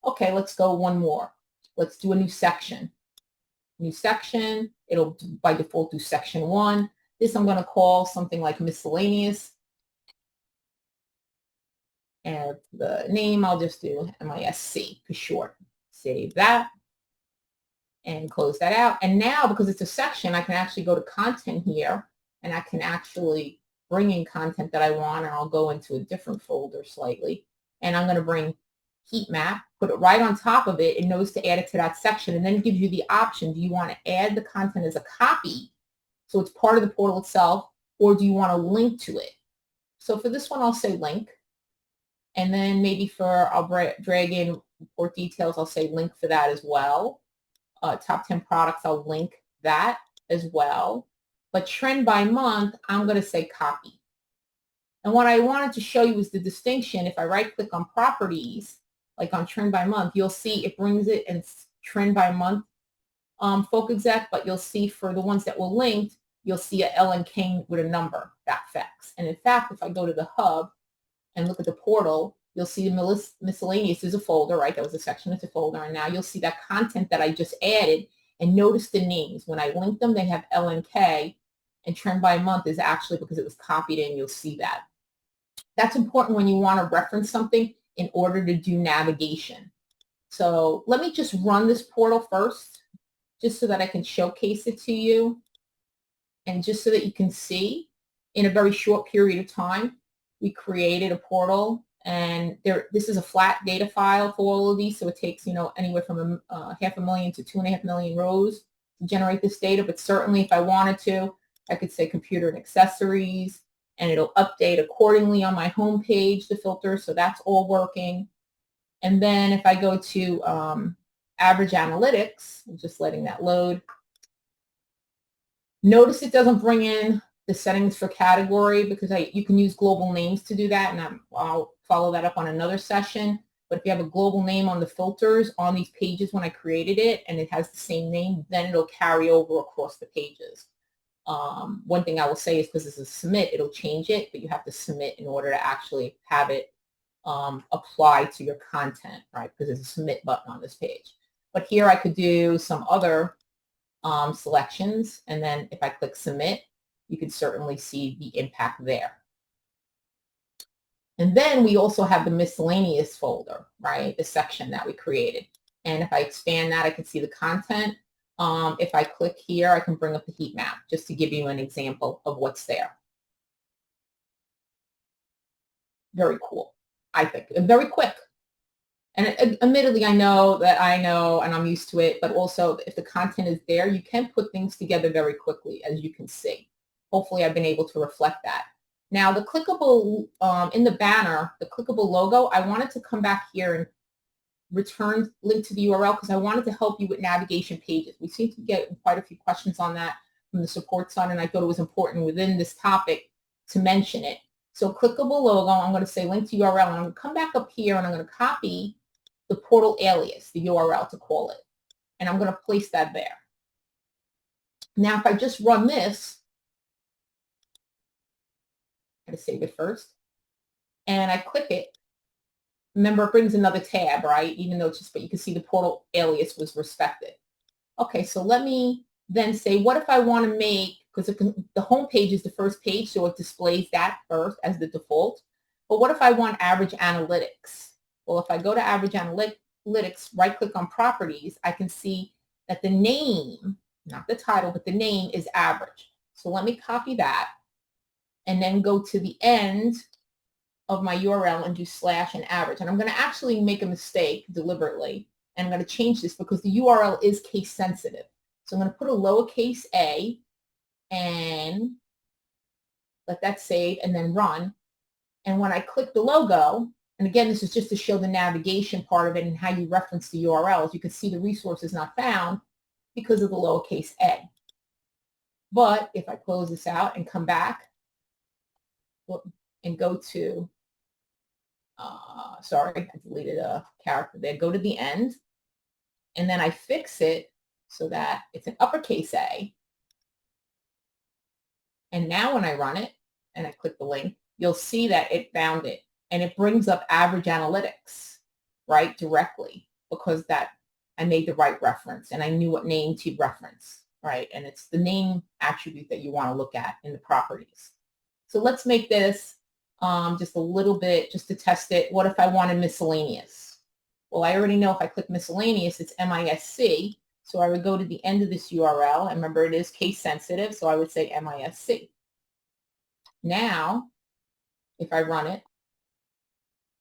[SPEAKER 3] Okay, let's go one more. Let's do a new section. New section. It'll by default do section 1. This I'm going to call something like miscellaneous. And the name I'll just do MISC for short. Save that and close that out. And now, because it's a section, I can actually go to content here, and I can actually bring in content that I want, and I'll go into a different folder slightly. And I'm going to bring heat map, put it right on top of it. It knows to add it to that section, and then it gives you the option. Do you want to add the content as a copy, so it's part of the portal itself, or do you want to link to it? So for this one, I'll say link. And then maybe I'll drag in report details. I'll say link for that as well. Top 10 products, I'll link that as well. But trend by month, I'm going to say copy. And what I wanted to show you is the distinction. If I right click on properties, like on trend by month, you'll see it brings it in trend by month FocExec, but you'll see for the ones that were linked, you'll see a LNK with a number, that fax. And in fact, if I go to the hub and look at the portal, you'll see the miscellaneous is a folder, right? That was a section, it's a folder. And now you'll see that content that I just added, and notice the names. When I link them, they have LNK, and trend by month is actually because it was copied in, you'll see that. That's important when you want to reference something in order to do navigation. So let me just run this portal first, just so that I can showcase it to you, and just so that you can see in a very short period of time, we created a portal, and this is a flat data file for all of these, so it takes, anywhere from 500,000 to 2.5 million rows to generate this data. But certainly if I wanted to, I could say computer and accessories, and it'll update accordingly on my home page, the filter, so that's all working. And then if I go to average analytics, I'm just letting that load. Notice it doesn't bring in the settings for category, because you can use global names to do that, and I'll follow that up on another session. But if you have a global name on the filters on these pages when I created it, and it has the same name, then it'll carry over across the pages. One thing I will say is, because this is submit, it'll change it, but you have to submit in order to actually have it apply to your content, right? Because there's a submit button on this page. But here I could do some other selections, and then if I click submit, you can certainly see the impact there. And then we also have the miscellaneous folder, right? The section that we created. And if I expand that, I can see the content. If I click here, I can bring up the heat map just to give you an example of what's there. Very cool, I think, and very quick. And admittedly, I know, and I'm used to it, but also if the content is there, you can put things together very quickly, as you can see. Hopefully, I've been able to reflect that. Now, the clickable, in the banner, the clickable logo, I wanted to come back here and return link to the URL because I wanted to help you with navigation pages. We seem to get quite a few questions on that from the support side, and I thought it was important within this topic to mention it. So clickable logo, I'm going to say link to URL, and I'm going to come back up here and I'm going to copy the portal alias, the URL to call it, and I'm going to place that there. Now, if I just run this, I'm going to save it first, and I click it, remember it brings another tab, right? Even though it's just, but you can see the portal alias was respected. Okay, so let me then say, what if I want to make, because the home page is the first page, so it displays that first as the default. But what if I want average analytics? Well, if I go to average analytics, right-click on properties, I can see that the name, not the title, but the name is average. So let me copy that and then go to the end of my URL and do / and average. And I'm going to actually make a mistake deliberately. And I'm going to change this because the URL is case sensitive. So I'm going to put a lowercase a and let that save and then run. And when I click the logo, and again, this is just to show the navigation part of it and how you reference the URLs. You can see the resource is not found because of the lowercase a. But if I close this out and come back and go to, sorry, I deleted a character there. Go to the end, and then I fix it so that it's an uppercase A. And now when I run it and I click the link, you'll see that it found it. And it brings up average analytics, right, directly, because that I made the right reference and I knew what name to reference, right? And it's the name attribute that you want to look at in the properties. So let's make this just a little bit, just to test it. What if I wanted miscellaneous? Well, I already know if I click miscellaneous, it's MISC. So I would go to the end of this URL. And remember, it is case sensitive, so I would say MISC. Now, if I run it,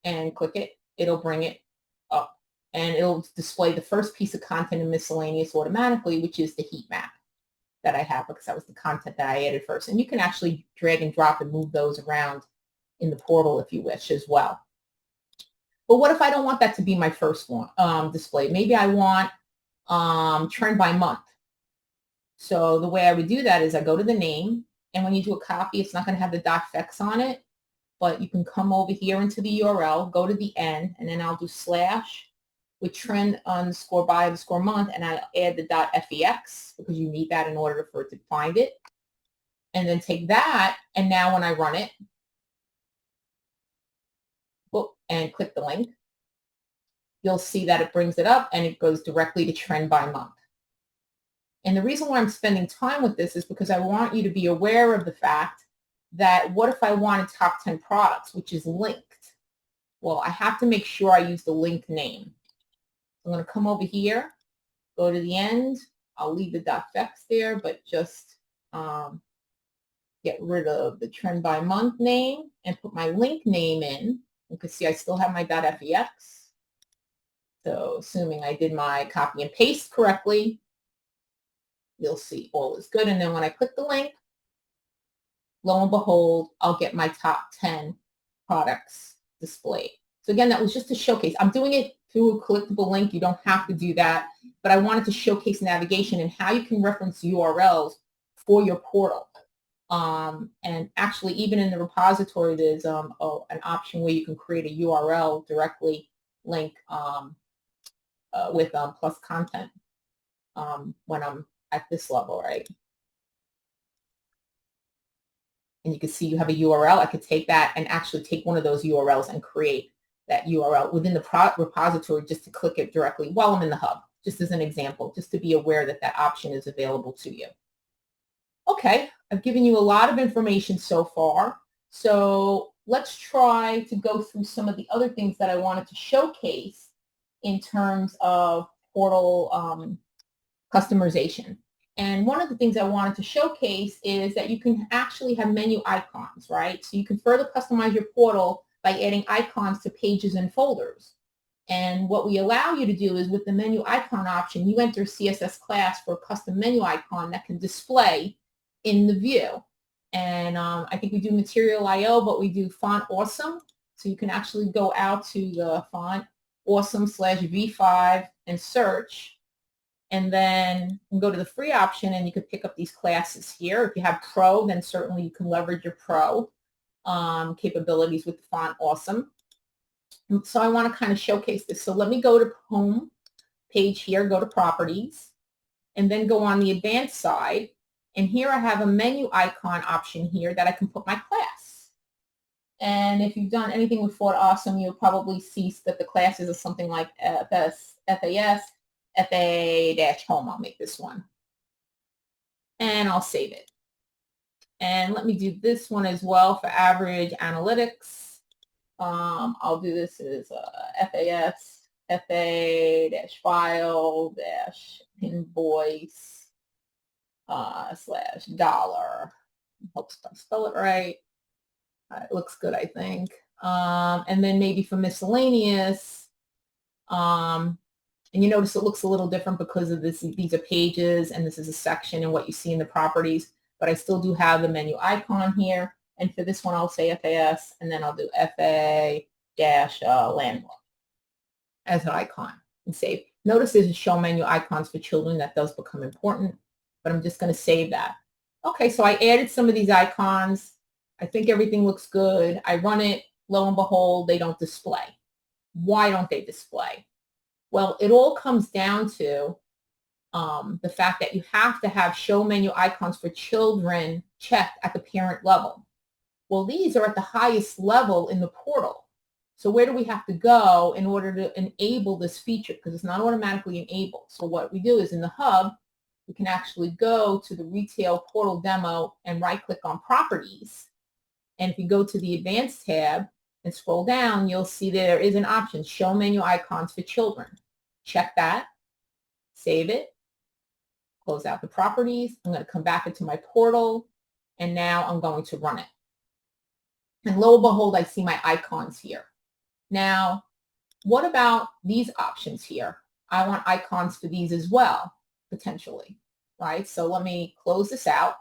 [SPEAKER 3] and click it, it'll bring it up and it'll display the first piece of content in miscellaneous automatically, which is the heat map that I have because that was the content that I added first. And you can actually drag and drop and move those around in the portal if you wish as well. But what if I don't want that to be my first one display? Maybe I want trend by month. So the way I would do that is I go to the name, and when you do a copy, it's not going to have the .fex on it. But you can come over here into the URL, go to the end, and then I'll do / with trend _ by _ month, and I'll add the .fex because you need that in order for it to find it. And then take that, and now when I run it, and click the link, you'll see that it brings it up and it goes directly to trend by month. And the reason why I'm spending time with this is because I want you to be aware of the fact that what if I wanted top 10 products, which is linked? Well, I have to make sure I use the link name. I'm going to come over here, go to the end. I'll leave the .fex there, but just get rid of the trend by month name and put my link name in. You can see I still have my .fex. So assuming I did my copy and paste correctly, you'll see all is good. And then when I click the link, lo and behold, I'll get my top 10 products displayed. So again, that was just a showcase. I'm doing it through a clickable link. You don't have to do that, but I wanted to showcase navigation and how you can reference URLs for your portal. And actually, even in the repository, there's an option where you can create a URL directly link with plus content when I'm at this level, right? And you can see you have a URL. I could take that and actually take one of those URLs and create that URL within the repository just to click it directly while I'm in the hub, just as an example, just to be aware that that option is available to you. Okay, I've given you a lot of information so far. So let's try to go through some of the other things that I wanted to showcase in terms of portal customization. And one of the things I wanted to showcase is that you can actually have menu icons, right? So you can further customize your portal by adding icons to pages and folders. And what we allow you to do is with the menu icon option, you enter CSS class for a custom menu icon that can display in the view. And I think we do Material IO, but we do Font Awesome. So you can actually go out to the Font Awesome /V5 and search. And then you can go to the free option and you could pick up these classes here. If you have Pro, then certainly you can leverage your Pro capabilities with the Font Awesome. So I want to kind of showcase this. So let me go to Home page here, go to Properties, and then go on the Advanced side. And here I have a menu icon option here that I can put my class. And if you've done anything with Font Awesome, you'll probably see that the classes are something like FAS, FA-Home. I'll make this one. And I'll save it. And let me do this one as well for average analytics. I'll do this as FAS, FA-file-invoice /$. Hope I spell it right. It looks good, I think. And then maybe for miscellaneous, and you notice it looks a little different because of this. These are pages and this is a section and what you see in the properties, but I still do have the menu icon here. And for this one, I'll say FAS, and then I'll do FA-landmark as an icon and save. Notice there's a show menu icons for children. That does become important, but I'm just going to save that. Okay, so I added some of these icons. I think everything looks good. I run it. Lo and behold, they don't display. Why don't they display? Well, it all comes down to the fact that you have to have show menu icons for children checked at the parent level. Well, these are at the highest level in the portal. So where do we have to go in order to enable this feature? Because it's not automatically enabled. So what we do is in the hub, we can actually go to the retail portal demo and right-click on properties. And if you go to the advanced tab and scroll down, you'll see there is an option, show menu icons for children. Check that, save it, close out the properties. I'm going to come back into my portal, and now I'm going to run it. And lo and behold, I see my icons here. Now, what about these options here? I want icons for these as well, potentially, right? So let me close this out,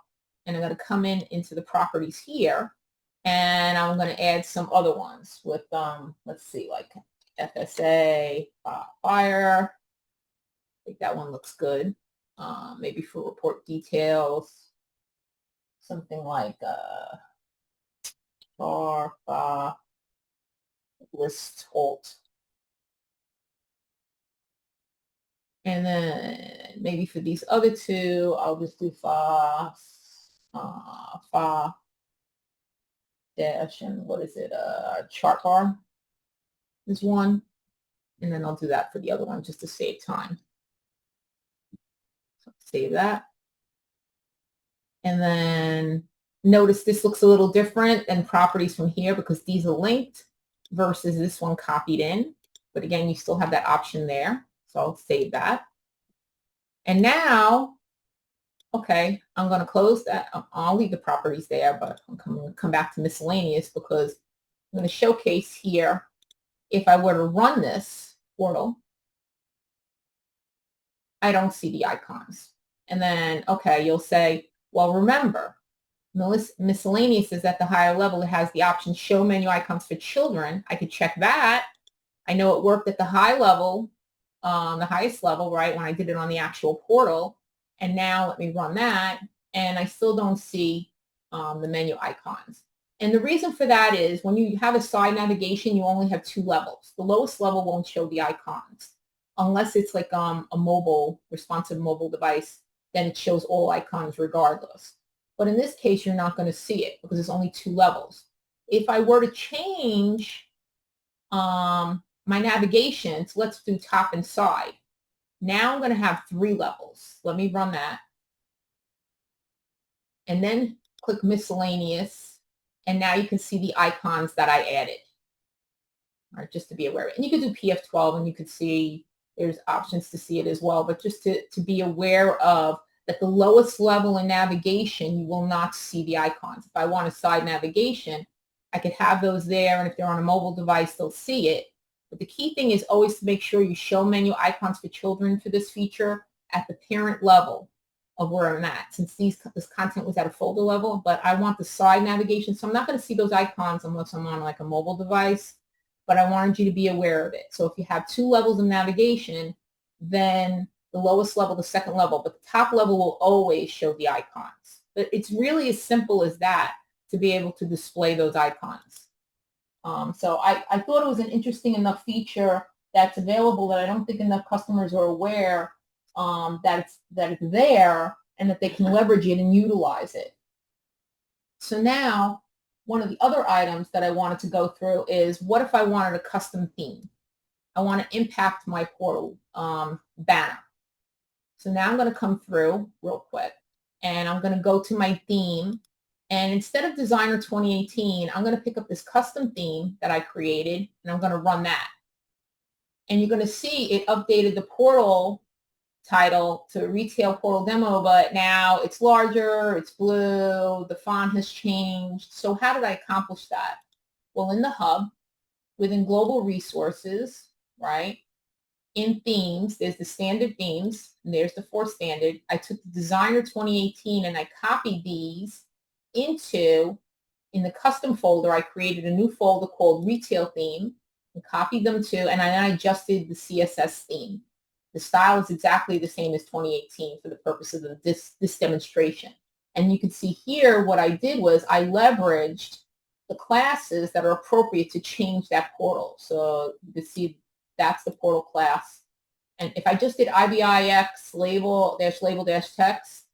[SPEAKER 3] and I'm going to come into the properties here, and I'm going to add some other ones with, let's see, like FSA, fire. I think that one looks good. Maybe for report details, something like list alt. And then maybe for these other two, I'll just do fa dash, and what is it? Chart bar is one. And then I'll do that for the other one just to save time. So save that. And then notice this looks a little different than properties from here because these are linked versus this one copied in. But again, you still have that option there. So I'll save that. And now, okay, I'm going to close that. I'll leave the properties there, but I'm going to come back to miscellaneous because I'm going to showcase here if I were to run this portal, I don't see the icons. And then, okay, you'll say, well, remember, miscellaneous is at the higher level. It has the option show menu icons for children. I could check that. I know it worked at the high level, the highest level, right, when I did it on the actual portal. And now let me run that, and I still don't see the menu icons. And the reason for that is when you have a side navigation, you only have 2 levels. The lowest level won't show the icons. Unless it's like a mobile, responsive mobile device, then it shows all icons regardless. But in this case, you're not going to see it because it's only 2 levels. If I were to change my navigation, so let's do top and side. Now I'm going to have 3 levels. Let me run that. And then click miscellaneous. And now you can see the icons that I added. All right, just to be aware. And you could do PF12 and you could see there's options to see it as well, but just to be aware of that the lowest level in navigation, you will not see the icons. If I want a side navigation, I could have those there, and if they're on a mobile device, they'll see it. But the key thing is always to make sure you show menu icons for children for this feature at the parent level of where I'm at, since this content was at a folder level, but I want the side navigation, so I'm not going to see those icons unless I'm on like a mobile device, but I wanted you to be aware of it. So if you have 2 levels of navigation, then the lowest level, the second level, but the top level will always show the icons. But it's really as simple as that to be able to display those icons. So I thought it was an interesting enough feature that's available that I don't think enough customers are aware that it's there and that they can leverage it and utilize it. So now, one of the other items that I wanted to go through is, what if I wanted a custom theme? I want to impact my portal banner. So now I'm going to come through real quick, and I'm going to go to my theme. And instead of Designer 2018, I'm going to pick up this custom theme that I created, and I'm going to run that. And you're going to see it updated the portal title to Retail Portal Demo, but now it's larger, it's blue, the font has changed. So how did I accomplish that? Well, in the hub, within Global Resources, right, in themes, there's the standard themes, and there's the 4 standard. I took the Designer 2018 and I copied these into, in the custom folder, I created a new folder called Retail Theme and copied them to, and then I adjusted the CSS theme. The style is exactly the same as 2018 for the purposes of this demonstration. And you can see here what I did was I leveraged the classes that are appropriate to change that portal. So you can see that's the portal class. And if I just did IBIX label text,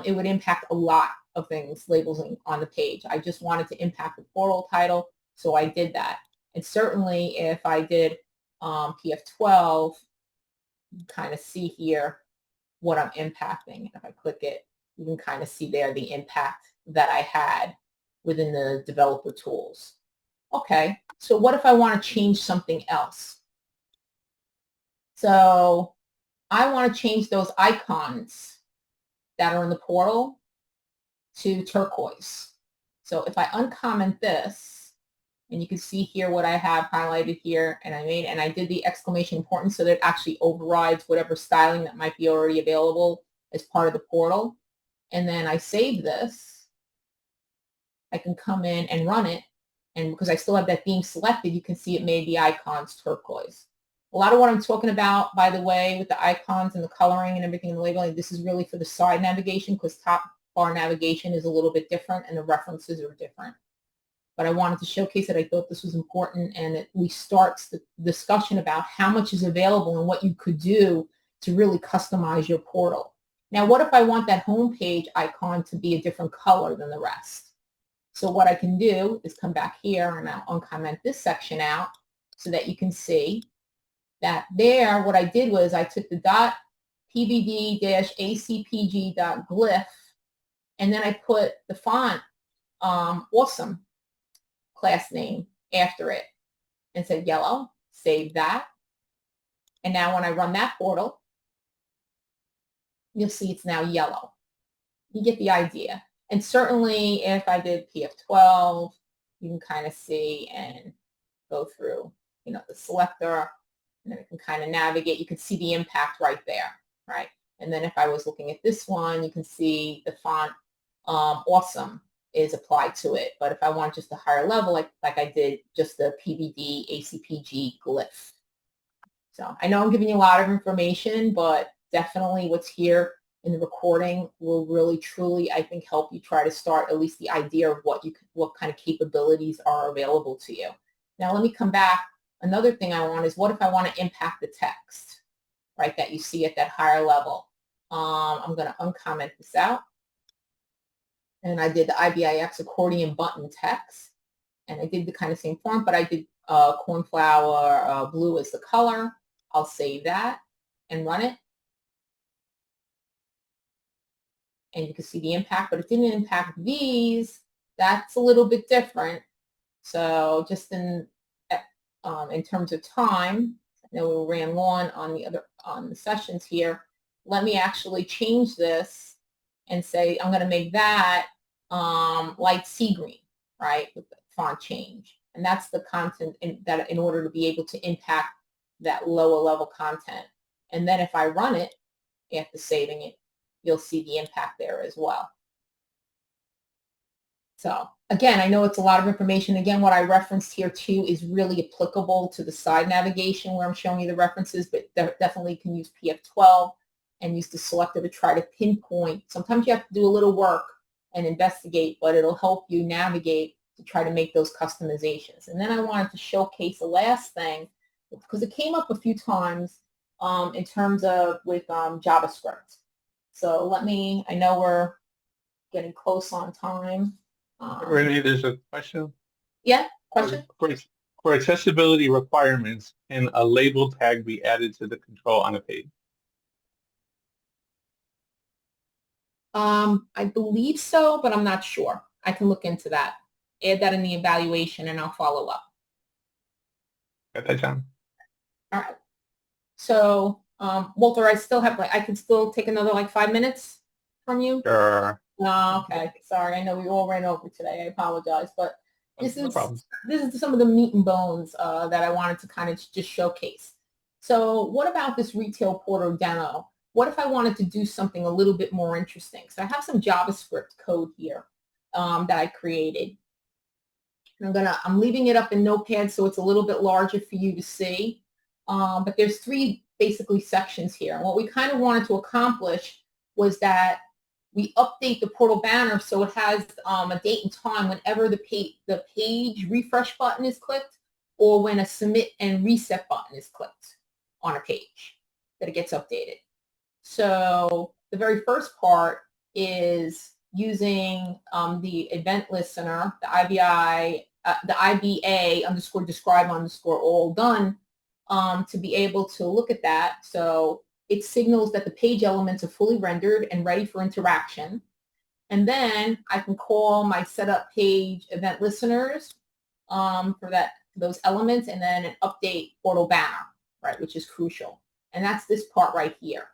[SPEAKER 3] it would impact a lot of things, labels on the page. I just wanted to impact the portal title, so I did that. And certainly if I did PF12, you kind of see here what I'm impacting. And if I click it, you can kind of see there the impact that I had within the developer tools. Okay, so what if I want to change something else? So I want to change those icons that are in the portal to turquoise. So if I uncomment this, and you can see here what I have highlighted here, and I did the exclamation important so that it actually overrides whatever styling that might be already available as part of the portal. And then I save this. I can come in and run it, and because I still have that theme selected, you can see it made the icons turquoise. A lot of what I'm talking about, by the way, with the icons and the coloring and everything and the labeling, this is really for the side navigation, because top bar navigation is a little bit different and the references are different. But I wanted to showcase that I thought this was important, and it restarts the discussion about how much is available and what you could do to really customize your portal. Now, what if I want that home page icon to be a different color than the rest? So what I can do is come back here and I'll uncomment this section out so that you can see that there, what I did was I took the .pvd-acpg.glyph, and then I put the font awesome class name after it and said yellow, save that. And now when I run that portal, you'll see it's now yellow. You get the idea. And certainly if I did PF12, you can kind of see and go through, the selector, and then it can kind of navigate. You can see the impact right there, right? And then if I was looking at this one, you can see the font awesome is applied to it. But if I want just a higher level, like I did just the PVD ACPG glyph. So I know I'm giving you a lot of information, but definitely what's here in the recording will really, truly, I think, help you try to start at least the idea of what kind of capabilities are available to you. Now let me come back. Another thing I want is, what if I want to impact the text, right, that you see at that higher level? I'm going to uncomment this out. And I did the IBIX accordion button text. And I did the kind of same font, but I did cornflower blue as the color. I'll save that and run it. And you can see the impact, but it didn't impact these. That's a little bit different. So just in terms of time, know we ran long on the sessions here. Let me actually change this and say I'm going to make that light sea green, right, with the font change. And that's the content in order to be able to impact that lower level content. And then if I run it after saving it, you'll see the impact there as well. So again, I know it's a lot of information. Again, what I referenced here too is really applicable to the side navigation where I'm showing you the references, but definitely can use PF12 and use the selector to try to pinpoint. Sometimes you have to do a little work and investigate, but it'll help you navigate to try to make those customizations. And then I wanted to showcase the last thing because it came up a few times in terms of with JavaScript. So I know we're getting close on time.
[SPEAKER 1] Renee, there's a question.
[SPEAKER 3] Yeah, question?
[SPEAKER 1] For accessibility requirements, can a label tag be added to the control on a page?
[SPEAKER 3] I believe so, but I'm not sure. I can look into that. Add that in the evaluation and I'll follow up.
[SPEAKER 1] Got that, John?
[SPEAKER 3] All right. So, Walter, I can still take another 5 minutes from you?
[SPEAKER 1] Sure.
[SPEAKER 3] Oh, okay. Sorry. I know we all ran over today. I apologize, but this
[SPEAKER 1] No problem.
[SPEAKER 3] is some of the meat and bones that I wanted to kind of just showcase. So what about this retail portal demo? What if I wanted to do something a little bit more interesting? So I have some JavaScript code here that I created. And I'm leaving it up in Notepad so it's a little bit larger for you to see. But there's 3 basically sections here. And what we kind of wanted to accomplish was that we update the portal banner so it has a date and time whenever the page refresh button is clicked or when a submit and reset button is clicked on a page, that it gets updated. So the very first part is using the event listener, the IBA underscore describe underscore all done to be able to look at that. So it signals that the page elements are fully rendered and ready for interaction. And then I can call my setup page event listeners for those elements and then an update portal banner, right, which is crucial. And that's this part right here.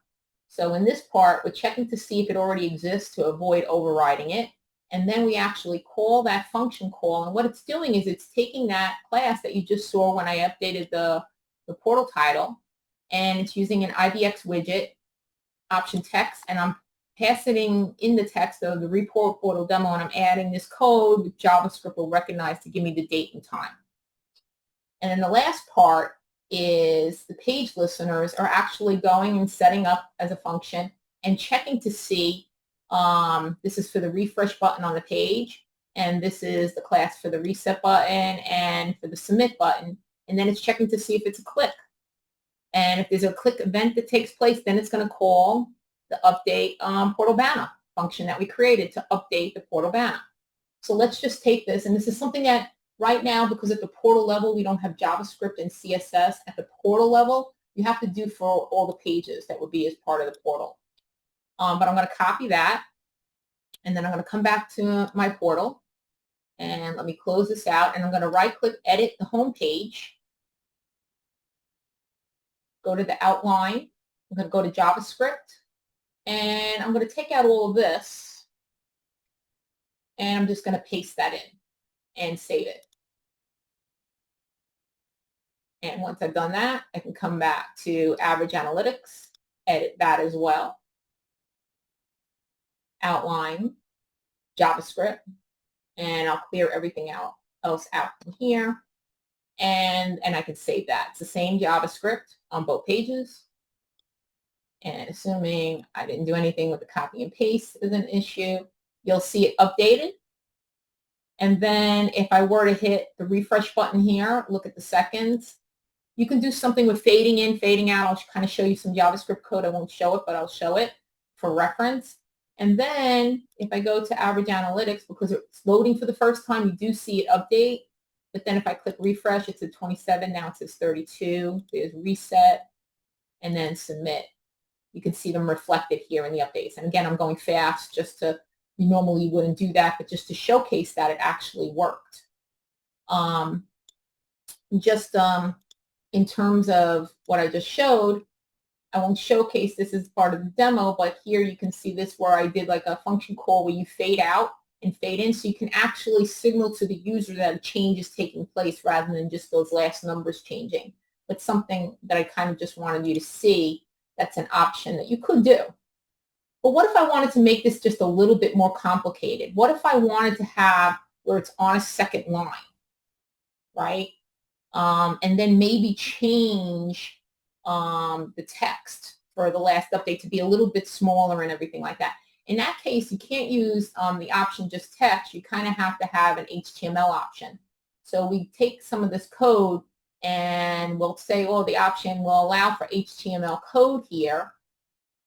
[SPEAKER 3] So in this part, we're checking to see if it already exists to avoid overriding it. And then we actually call that function call. And what it's doing is it's taking that class that you just saw when I updated the portal title, and it's using an IBX widget, option text, and I'm passing in the text of the report portal demo, and I'm adding this code which JavaScript will recognize to give me the date and time. And then the last part is the page listeners are actually going and setting up as a function and checking to see, this is for the refresh button on the page, and this is the class for the reset button and for the submit button, and then it's checking to see if it's a click. And if there's a click event that takes place, then it's going to call the update portal banner function that we created to update the portal banner. So let's just take this, and this is something that right now, because at the portal level, we don't have JavaScript and CSS at the portal level, you have to do for all the pages that would be as part of the portal. But I'm going to copy that, and then I'm going to come back to my portal, and let me close this out, and I'm going to right-click, edit the home page. Go to the outline. I'm going to go to JavaScript, and I'm going to take out all of this, and I'm just going to paste that in and save it. And once I've done that, I can come back to Average Analytics, edit that as well. Outline, JavaScript, and I'll clear everything else out from here. And I can save that. It's the same JavaScript on both pages. And assuming I didn't do anything with the copy and paste is an issue, you'll see it updated. And then if I were to hit the refresh button here, look at the seconds. You can do something with fading in, fading out. I'll kind of show you some JavaScript code. I won't show it, but I'll show it for reference. And then if I go to Average Analytics, because it's loading for the first time, you do see it update. But then if I click refresh, it's at 27. Now it says 32. There's reset and then submit. You can see them reflected here in the updates. And again, I'm going fast just to, you normally wouldn't do that, but just to showcase that it actually worked. in terms of what I just showed, I won't showcase this as part of the demo, but here you can see this where I did like a function call where you fade out and fade in, so you can actually signal to the user that a change is taking place rather than just those last numbers changing. But something that I kind of just wanted you to see, that's an option that you could do. But what if I wanted to make this just a little bit more complicated? What if I wanted to have where it's on a second line, right? And then maybe change the text for the last update to be a little bit smaller and everything like that. In that case, you can't use the option just text. You kind of have to have an HTML option. So we take some of this code and we'll say, oh, the option will allow for HTML code here.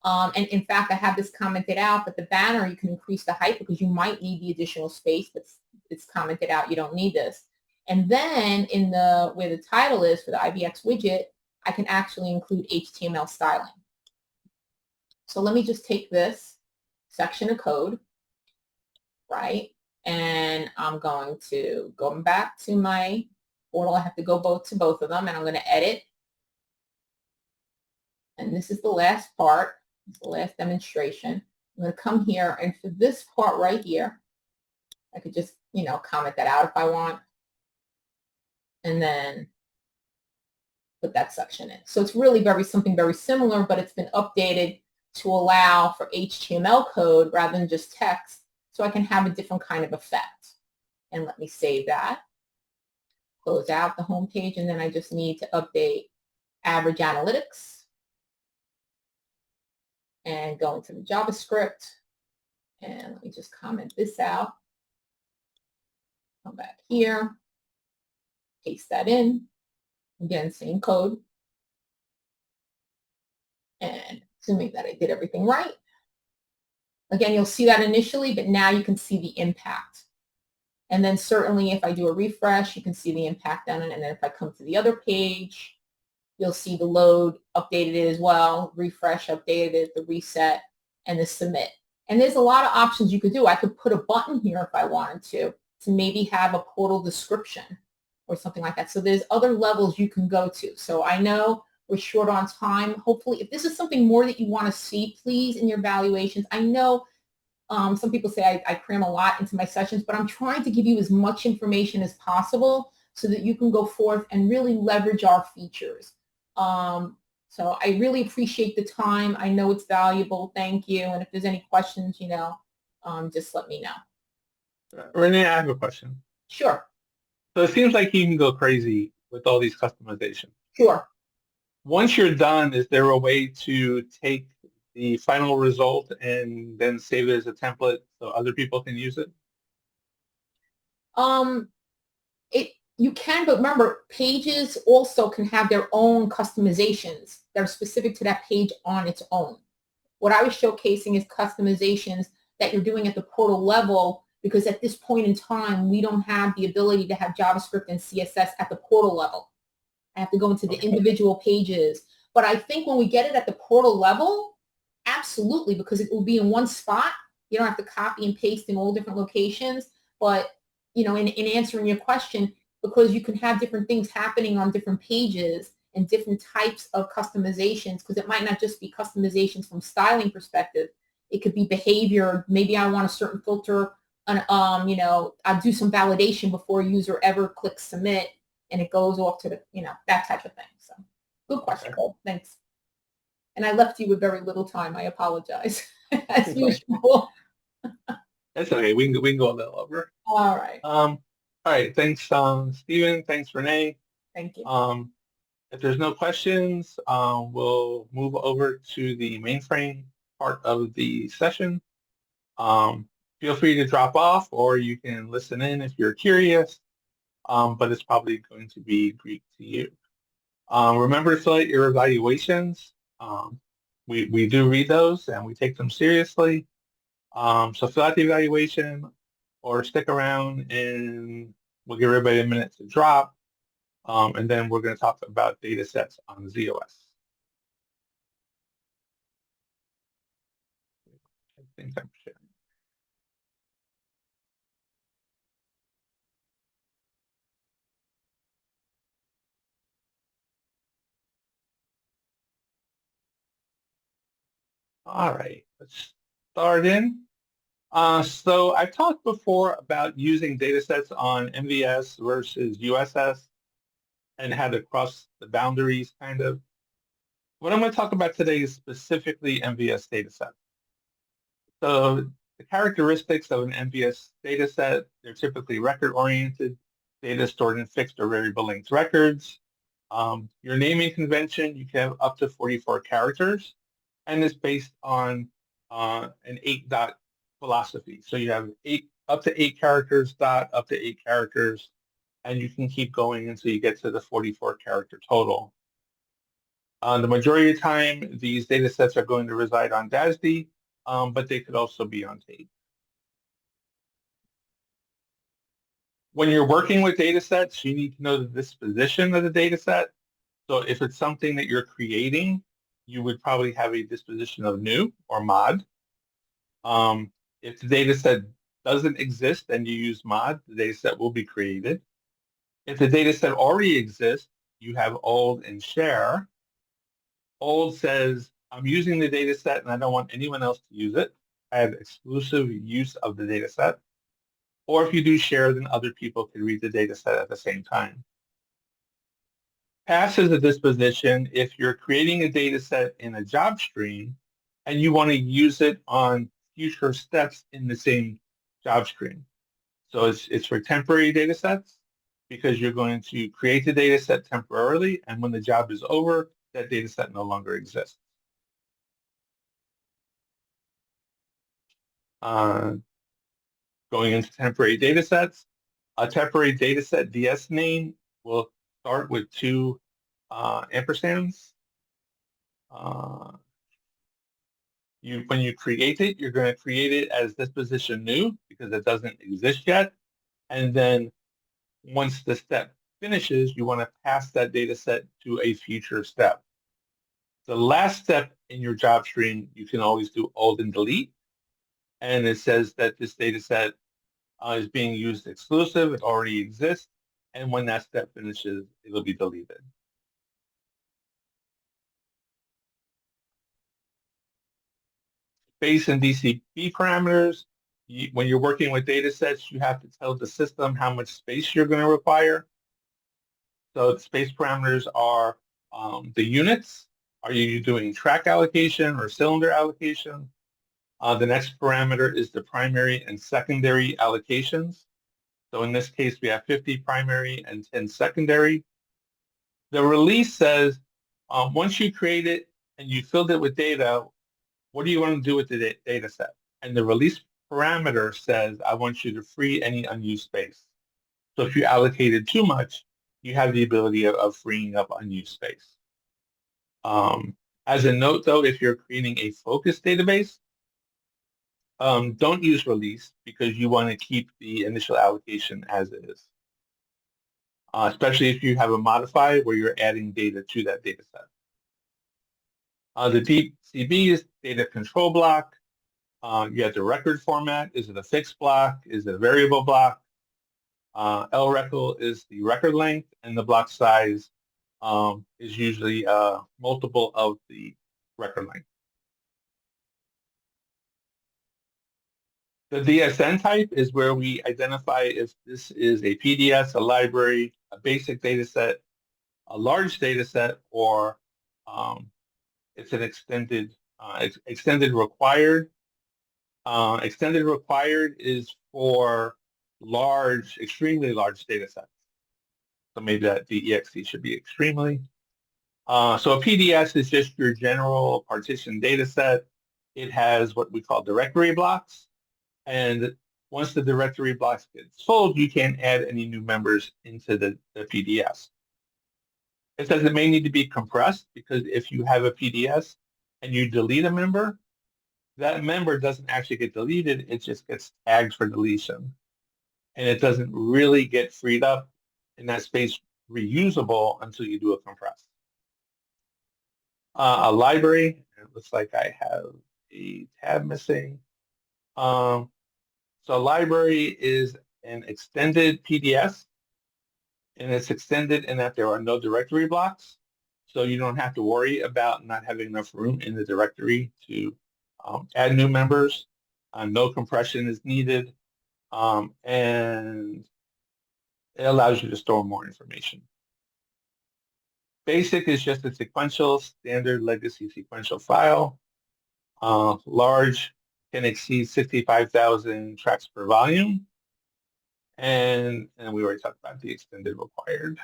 [SPEAKER 3] And in fact, I have this commented out, but the banner, you can increase the height because you might need the additional space, but it's commented out. You don't need this. And then in the where the title is for the IBX widget, I can actually include HTML styling. So let me just take this section of code, right? And I'm going to go back to my portal. I have to go to both of them, and I'm going to edit. And this is the last part. It's the last demonstration. I'm going to come here, and for this part right here, I could just, comment that out if I want, and then put that section in. So it's really something very similar, but it's been updated to allow for HTML code rather than just text, so I can have a different kind of effect. And let me save that, close out the home page, and then I just need to update average analytics and go into the JavaScript. And let me just comment this out. Come back here, paste that in. Again, same code. And assuming that I did everything right. Again, you'll see that initially, but now you can see the impact. And then certainly if I do a refresh, you can see the impact on it. And then if I come to the other page, you'll see the load updated it as well, refresh updated it, the reset, and the submit. And there's a lot of options you could do. I could put a button here if I wanted to maybe have a portal description or something like that. So there's other levels you can go to. So I know we're short on time. Hopefully, if this is something more that you want to see, please, in your evaluations. I know some people say I cram a lot into my sessions, but I'm trying to give you as much information as possible so that you can go forth and really leverage our features. So I really appreciate the time. I know it's valuable. Thank you. And if there's any questions, just let me know.
[SPEAKER 1] Renee, I have a question.
[SPEAKER 3] Sure.
[SPEAKER 1] So it seems like you can go crazy with all these customizations.
[SPEAKER 3] Sure.
[SPEAKER 1] Once you're done, is there a way to take the final result and then save it as a template so other people can use it?
[SPEAKER 3] You can, but remember, pages also can have their own customizations that are specific to that page on its own. What I was showcasing is customizations that you're doing at the portal level, because at this point in time, we don't have the ability to have JavaScript and CSS at the portal level. I have to go into the individual pages. But I think when we get it at the portal level, absolutely, because it will be in one spot. You don't have to copy and paste in all different locations. But, in answering your question, because you can have different things happening on different pages and different types of customizations, because it might not just be customizations from styling perspective. It could be behavior. Maybe I want a certain filter, and I'll do some validation before a user ever clicks submit, and it goes off to the, that type of thing. So good question, Cole. Thanks. And I left you with very little time. I apologize, as usual.
[SPEAKER 1] That's okay. We can go a little over.
[SPEAKER 3] All right.
[SPEAKER 1] All right. Thanks, Steven. Thanks, Renee.
[SPEAKER 3] Thank you.
[SPEAKER 1] If there's no questions, we'll move over to the mainframe part of the session. Feel free to drop off, or you can listen in if you're curious, but it's probably going to be Greek to you. Remember to fill out your evaluations. We do read those, and we take them seriously. So fill out the evaluation, or stick around, and we'll give everybody a minute to drop, and then we're going to talk about data sets on ZOS. I think I'm sharing. All right, let's start in. So I've talked before about using datasets on MVS versus USS and how to cross the boundaries, kind of. What I'm going to talk about today is specifically MVS datasets. So the characteristics of an MVS dataset, they're typically record-oriented, data stored in fixed or variable length records. Your naming convention, you can have up to 44 characters, and it's based on an 8-dot philosophy. So you have up to 8 characters, dot, up to 8 characters, and you can keep going until you get to the 44 character total. The majority of the time, these data sets are going to reside on DASD, but they could also be on tape. When you're working with data sets, you need to know the disposition of the data set. So if it's something that you're creating, you would probably have a disposition of new or mod. If the data set doesn't exist and you use mod, the data set will be created. If the data set already exists, you have old and share. Old says, I'm using the data set and I don't want anyone else to use it. I have exclusive use of the data set. Or if you do share, then other people can read the data set at the same time. Pass is a disposition if you're creating a data set in a job stream and you want to use it on future steps in the same job stream. So it's for temporary data sets because you're going to create the data set temporarily, and when the job is over, that data set no longer exists. Going into temporary data sets, a temporary data set DS name will start with 2 ampersands. When you create it, you're going to create it as disposition new because it doesn't exist yet. And then once the step finishes, you want to pass that data set to a future step. The last step in your job stream, you can always do old and delete. And it says that this data set is being used exclusive, it already exists. And when that step finishes, it'll be deleted. Space and DCP parameters. When you're working with data sets, you have to tell the system how much space you're going to require. So the space parameters are the units. Are you doing track allocation or cylinder allocation? The next parameter is the primary and secondary allocations. So in this case, we have 50 primary and 10 secondary. The release says, once you create it and you filled it with data, what do you want to do with the data set? And the release parameter says, I want you to free any unused space. So if you allocated too much, you have the ability of freeing up unused space. As a note, though, if you're creating a focus database, don't use release because you want to keep the initial allocation as it is, especially if you have a modifier where you're adding data to that data set. The DCB is data control block. You have the record format. Is it a fixed block? Is it a variable block? LRECL is the record length, and the block size is usually multiple of the record length. The DSN type is where we identify if this is a PDS, a library, a basic data set, a large data set, or it's an extended required. Extended required is for large, extremely large data sets. So maybe that DEXE should be extremely. So a PDS is just your general partition data set. It has what we call directory blocks. And once the directory blocks get full, you can't add any new members into the PDS. It says it may need to be compressed because if you have a PDS and you delete a member, that member doesn't actually get deleted, it just gets tagged for deletion. And it doesn't really get freed up in that space reusable until you do a compress. A library, it looks like I have a tab missing. So a library is an extended PDS, and it's extended in that there are no directory blocks. So you don't have to worry about not having enough room in the directory to add new members. No compression is needed, and it allows you to store more information. Basic is just a sequential, standard legacy sequential file. Large can exceed 65,000 tracks per volume. And we already talked about the extended required.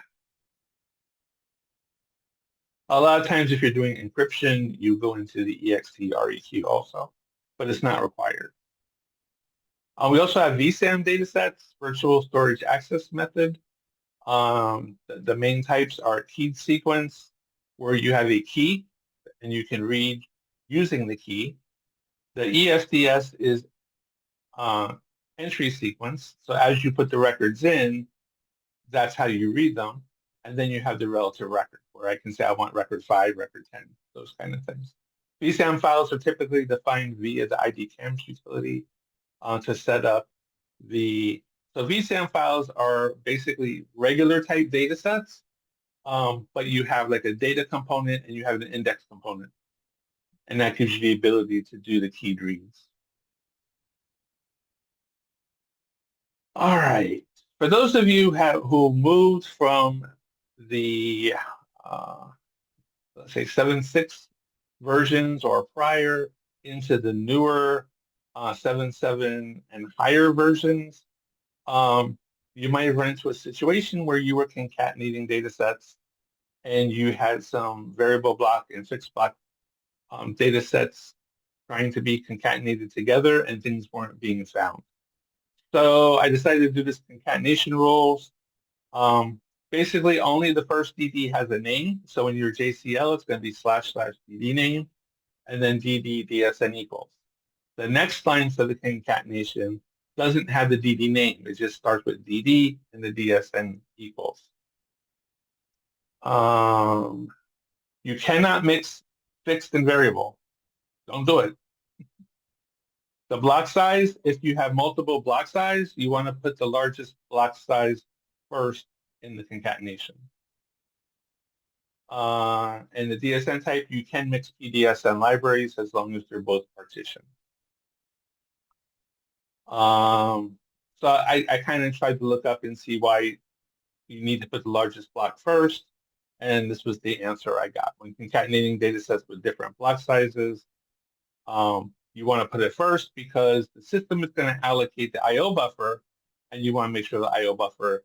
[SPEAKER 1] A lot of times if you're doing encryption, you go into the ext REQ also, but it's not required. We also have VSAM datasets, virtual storage access method. The main types are keyed sequence, where you have a key and you can read using the key. The ESDS is entry sequence. So as you put the records in, that's how you read them. And then you have the relative record, where I can say I want record 5, record 10, those kind of things. VSAM files are typically defined via the IDCAMS utility to set up the... So VSAM files are basically regular type data sets, but you have like a data component and you have an index component. And that gives you the ability to do the keyed reads. All right. For those of you who moved from the, let's say 7.6 versions or prior into the newer 7.7 and higher versions, you might have run into a situation where you were concatenating data sets and you had some variable block and fixed block data sets trying to be concatenated together and things weren't being found. So I decided to do this concatenation rules. Basically, only the first DD has a name. So in your JCL, it's going to be //DD name, and then DD DSN equals. The next line for the concatenation doesn't have the DD name. It just starts with DD and the DSN equals. You cannot mix fixed and variable. Don't do it. The block size, if you have multiple block size, you want to put the largest block size first in the concatenation. And the DSN type, you can mix PDSN libraries as long as they're both partitioned. So I kind of tried to look up and see why you need to put the largest block first. And this was the answer I got. When concatenating data sets with different block sizes, you want to put it first because the system is going to allocate the I/O buffer, and you want to make sure the I/O buffer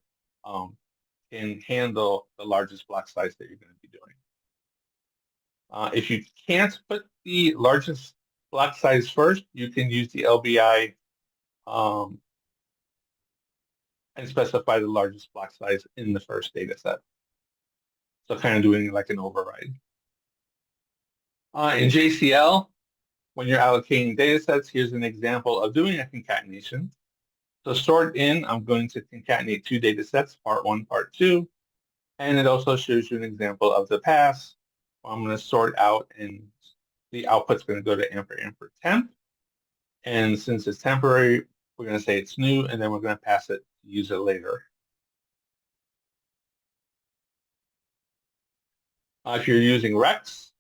[SPEAKER 1] can handle the largest block size that you're going to be doing. If you can't put the largest block size first, you can use the LBI and specify the largest block size in the first data set. So kind of doing like an override. In JCL, when you're allocating data sets, here's an example of doing a concatenation. So sort in, I'm going to concatenate 2 data sets, part 1, part 2. And it also shows you an example of the pass. I'm going to sort out, and the output's going to go to _for temp. And since it's temporary, we're going to say it's new, and then we're going to pass it to user later. If you're using Rex,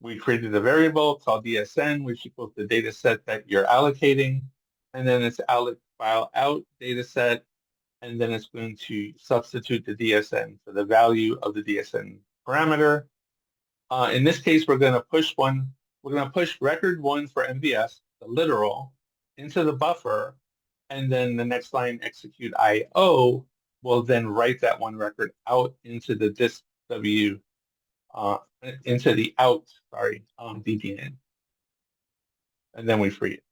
[SPEAKER 1] we created a variable called DSN, which equals the data set that you're allocating. And then it's file out data set, and then it's going to substitute the DSN for the value of the DSN parameter. In this case, we're going to push record 1 for MVS, the literal, into the buffer, and then the next line, execute IO, will then write that one record out into the disk W, into the out, DDN. And then we free it.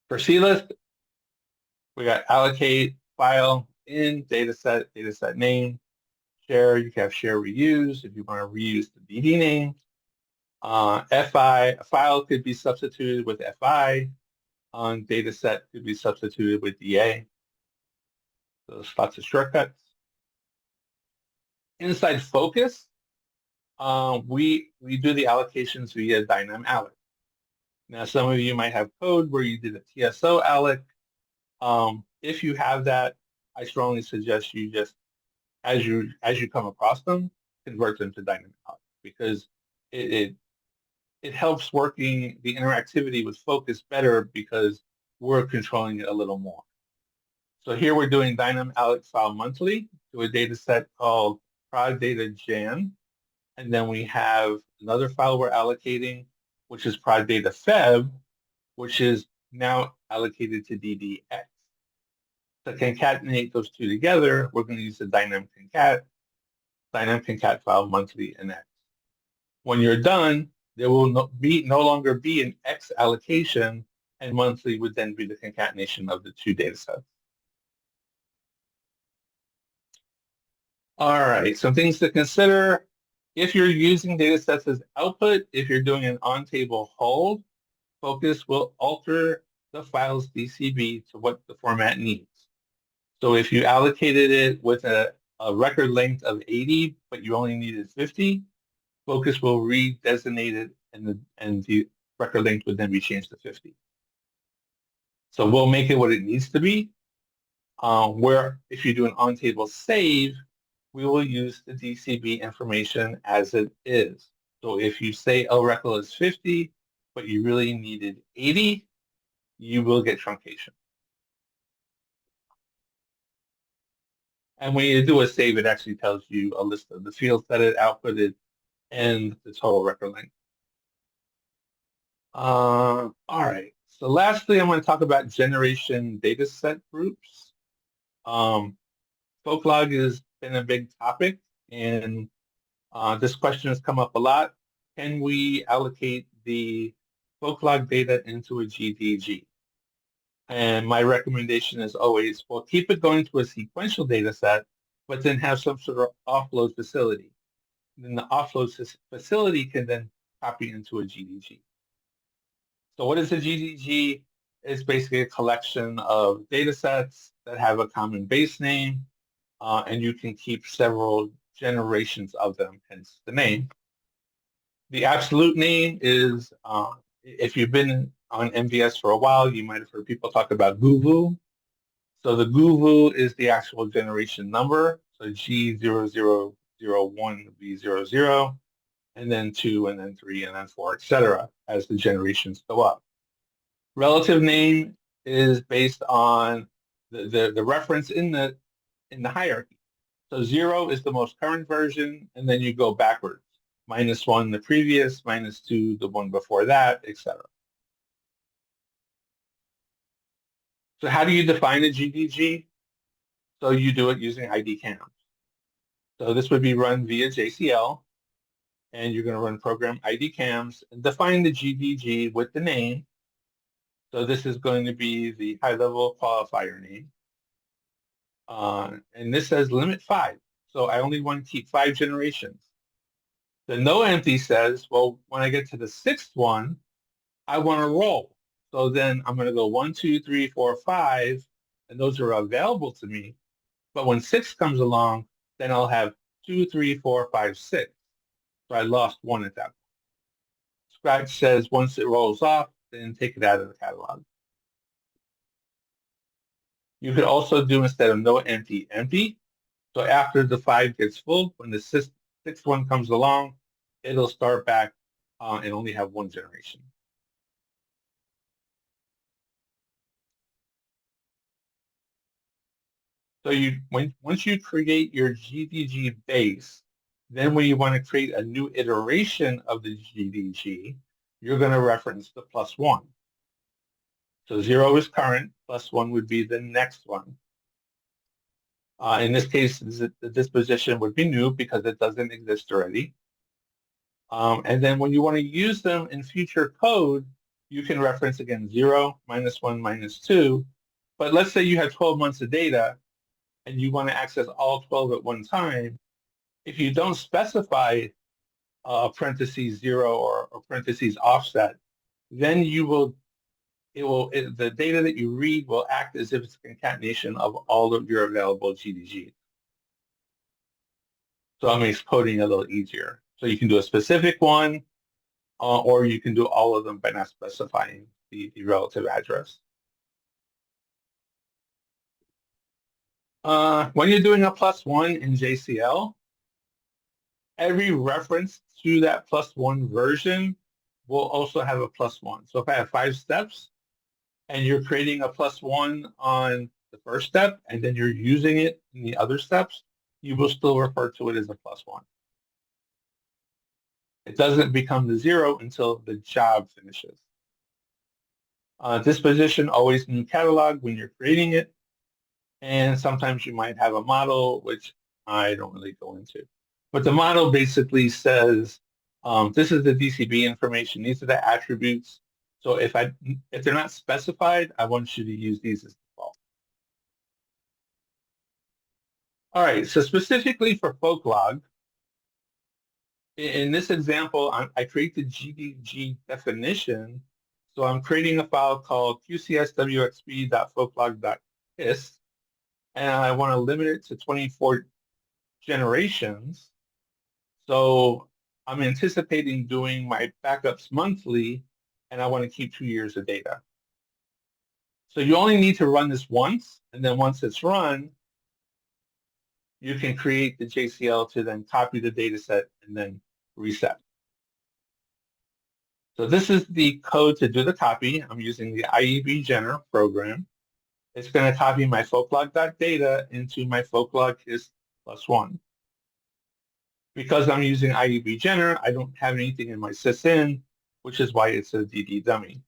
[SPEAKER 1] For CList, we got allocate, file, in, dataset name, share, you can have share reuse if you want to reuse the DD name. FI, a file could be substituted with FI. On dataset could be substituted with DA. So there's lots of shortcuts. Inside Focus, we do the allocations via dynam_alloc. Now, some of you might have code where you did a TSO alloc. If you have that, I strongly suggest you just, as you come across them, convert them to dynam_alloc. because it helps working the interactivity with Focus better because we're controlling it a little more. So here we're doing dynam alloc file monthly to a data set called prod data jan. And then we have another file we're allocating, which is prod data feb, which is now allocated to DDX. To concatenate those two together, we're going to use the dynam concat file monthly and X. When you're done, there will no longer be an X allocation, and monthly would then be the concatenation of the two data sets. All right, some things to consider. If you're using data sets as output, if you're doing an on-table hold, Focus will alter the file's DCB to what the format needs. So if you allocated it with a record length of 80, but you only needed 50, Focus will redesignate it, and the record length would then be changed to 50. So we'll make it what it needs to be. Where if you do an on-table save, we will use the DCB information as it is. So if you say LRECL is 50, but you really needed 80, you will get truncation. And when you do a save, it actually tells you a list of the fields that it outputted and the total record length. All right. So lastly, I'm going to talk about generation data set groups. Folklog has been a big topic, and this question has come up a lot. Can we allocate the Folklog data into a GDG? And my recommendation is always, well, keep it going to a sequential data set, but then have some sort of offload facility. Then the offload facility can then copy into a GDG. So what is a GDG? It's basically a collection of data sets that have a common base name, and you can keep several generations of them, hence the name. The absolute name is, if you've been on MVS for a while, you might have heard people talk about GUVU. So the GUVU is the actual generation number, so G0001V00, and then 2, and then 3, and then 4, etc., as the generations go up. Relative name is based on the reference in the hierarchy. So 0 is the most current version, and then you go backwards. -1 the previous, -2 the one before that, etc. So how do you define a GDG? So you do it using ID cams. So this would be run via JCL, and you're going to run program ID cams and define the GDG with the name. So this is going to be the high-level qualifier name. And this says limit 5. So I only want to keep 5 generations. The no empty says, well, when I get to the 6th one, I want to roll. So then I'm going to go 1, 2, 3, 4, 5, and those are available to me. But when 6 comes along, then I'll have 2, 3, 4, 5, 6. So I lost 1 at that point. Scratch says once it rolls off, then take it out of the catalog. You could also do, instead of no empty, empty. So after the 5 gets full, when the 6th one comes along, it'll start back and only have 1 generation. So once you create your GDG base, then when you want to create a new iteration of the GDG, you're going to reference the +1. So 0 is current, +1 would be the next one. In this case, the disposition would be new because it doesn't exist already. And then when you want to use them in future code, you can reference again 0, -1, -2. But let's say you have 12 months of data and you want to access all 12 at one time. If you don't specify parentheses 0 or parentheses offset, then the data that you read will act as if it's a concatenation of all of your available GDGs. So that makes coding a little easier. So you can do a specific one, or you can do all of them by not specifying the relative address. When you're doing a +1 in JCL, every reference to that +1 version will also have a +1. So if I have 5 steps and you're creating a +1 on the first step and then you're using it in the other steps, you will still refer to it as a +1. It doesn't become the 0 until the job finishes. Disposition, always new catalog when you're creating it. And sometimes you might have a model, which I don't really go into. But the model basically says, this is the DCB information. These are the attributes. So if they're not specified, I want you to use these as default. All right, so specifically for FOCLog, in this example, I create the GDG definition. So I'm creating a file called qcswxb.folklog.hist, and I want to limit it to 24 generations. So I'm anticipating doing my backups monthly, and I want to keep 2 years of data. So you only need to run this once, and then once it's run, you can create the JCL to then copy the data set and then reset. So this is the code to do the copy. I'm using the IEB Gener program. It's going to copy my folklog.data into my folklog hist +1. Because I'm using IEB Gener, I don't have anything in my sysin, which is why it's a DD dummy.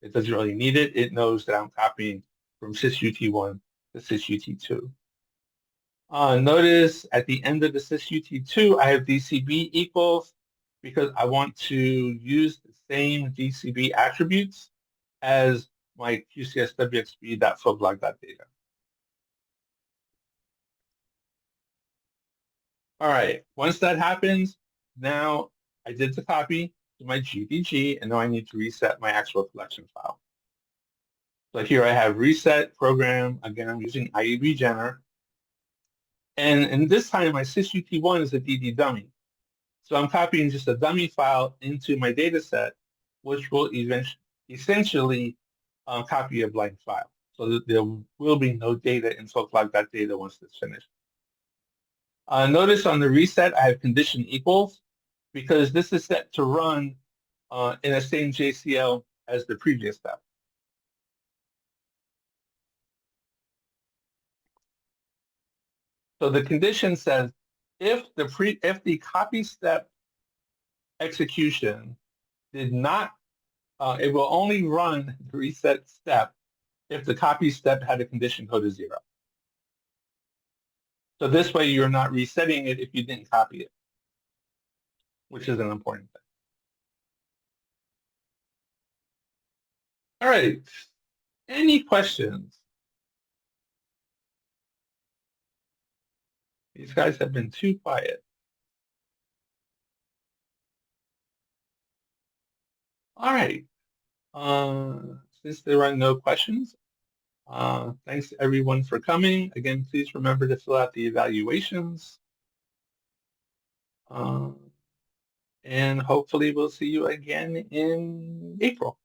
[SPEAKER 1] It doesn't really need it. It knows that I'm copying from sysut1 to sysut2. Notice at the end of the sysut2, I have DCB equals because I want to use the same DCB attributes as my qcswxb.folklog.data. All right, once that happens, now I did the copy to my GDG, and now I need to reset my actual collection file. So here I have reset program. Again, I'm using IEB Gener. And this time my sysut1 is a DD dummy. So I'm copying just a dummy file into my data set, which will essentially copy a blank file. So there will be no data in folklog.data once it's finished. Notice on the reset, I have condition equals because this is set to run in the same JCL as the previous step. So the condition says if the copy step execution did not, it will only run the reset step if the copy step had a condition code of 0. So this way you're not resetting it if you didn't copy it, which is an important thing. All right, any questions? These guys have been too quiet. All right, since there are no questions, thanks everyone for coming. Again, please remember to fill out the evaluations. And hopefully we'll see you again in April.